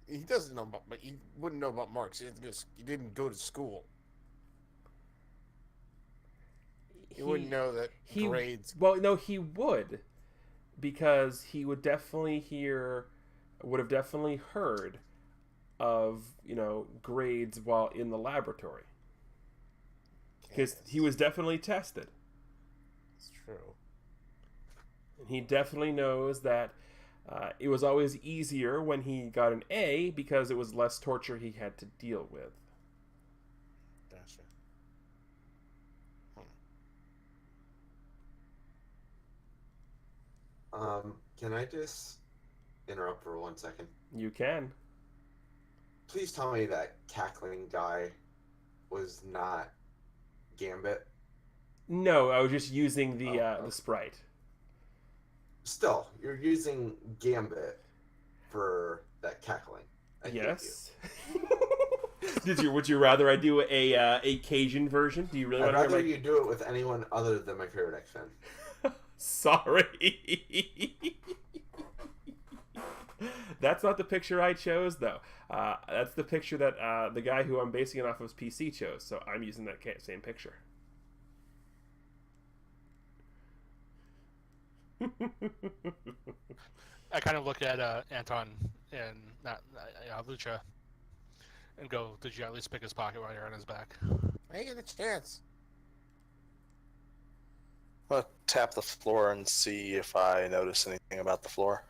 He doesn't know about, but he wouldn't know about marks. He didn't go to school. He wouldn't know that grades. Well, no, he would, because he would have definitely heard of, grades while in the laboratory. Because he was definitely tested. It's true. And he definitely knows that it was always easier when he got an A because it was less torture he had to deal with. Gotcha. Can I just interrupt for 1 second? You can. Please tell me that cackling guy was not Gambit. No, I was just using the okay. the sprite. Still, you're using Gambit for that cackling. I hate Yes. Would you rather I do a Cajun version? Do you really I'd want to rather hear you do it with anyone other than my favorite X-Men. Sorry. That's not the picture I chose, though. That's the picture that the guy who I'm basing it off of his PC chose, so I'm using that same picture. I kind of look at Anton and Lucha and go, "Did you at least pick his pocket while you're on his back?" I ain't get a chance. I'm gonna tap the floor and see if I notice anything about the floor.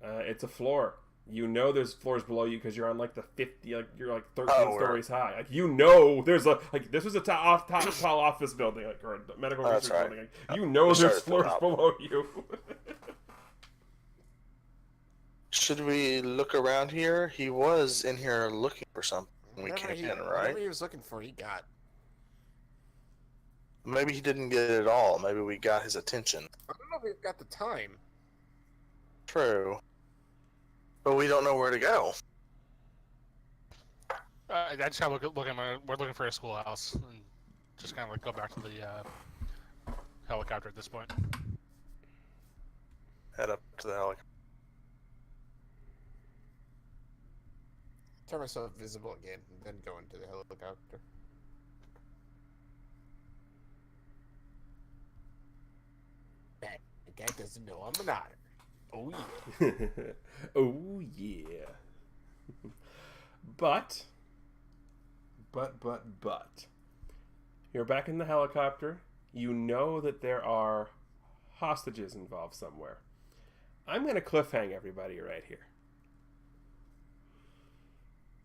It's a floor. You know there's floors below you because you're on like the 50, like you're like 13 stories high. Like you know there's a like this was a top tall office building, like or a medical research building. Like, you know there's floors below you. Should we look around here? He was in here looking for something when we came in, right? Whatever he was looking for, he got. Maybe he didn't get it all. Maybe we got his attention. I don't know if we've got the time. True. But we don't know where to go. I just kind of look at we're looking for a schoolhouse and just kind of like go back to the helicopter at this point. Head up to the helicopter. Turn myself visible again, and then go into the helicopter. That guy doesn't know I'm an otter. Oh yeah. Oh yeah. But you're back in the helicopter. You know that there are hostages involved somewhere. I'm going to cliffhang everybody right here.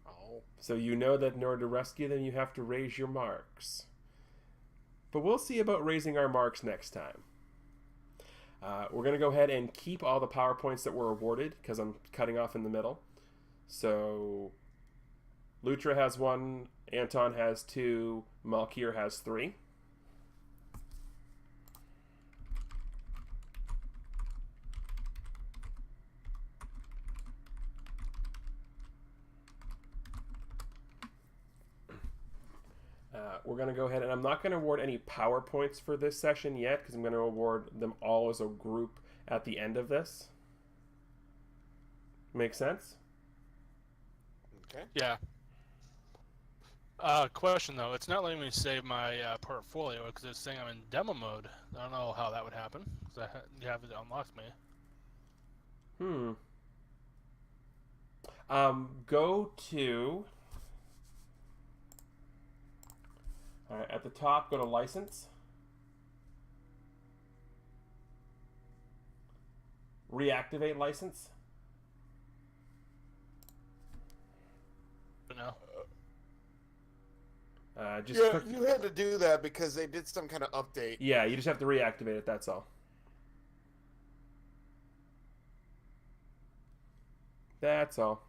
Oh. So you know that in order to rescue them, you have to raise your marks. But we'll see about raising our marks next time. We're going to go ahead and keep all the PowerPoints that were awarded because I'm cutting off in the middle. So Lutra has 1, Anton has 2, Malkir has 3. We're going to go ahead, and I'm not going to award any PowerPoints for this session yet, because I'm going to award them all as a group at the end of this. Make sense? Okay. Yeah. Question though, it's not letting me save my portfolio because it's saying I'm in demo mode. I don't know how that would happen because you haven't unlocked me. Go to... Alright, at the top, go to License. Reactivate License. But no. You had to do that because they did some kind of update. Yeah, you just have to reactivate it, that's all. That's all.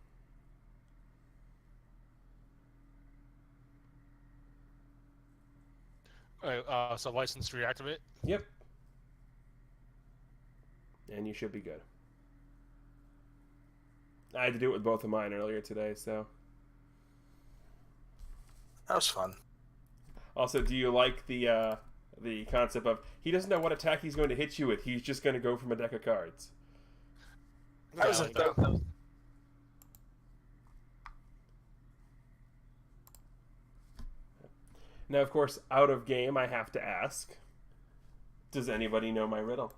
So license to reactivate? Yep. And you should be good. I had to do it with both of mine earlier today, so... That was fun. Also, do you like the concept of he doesn't know what attack he's going to hit you with, he's just going to go from a deck of cards? Yeah, Now, of course, out of game, I have to ask, does anybody know my riddle?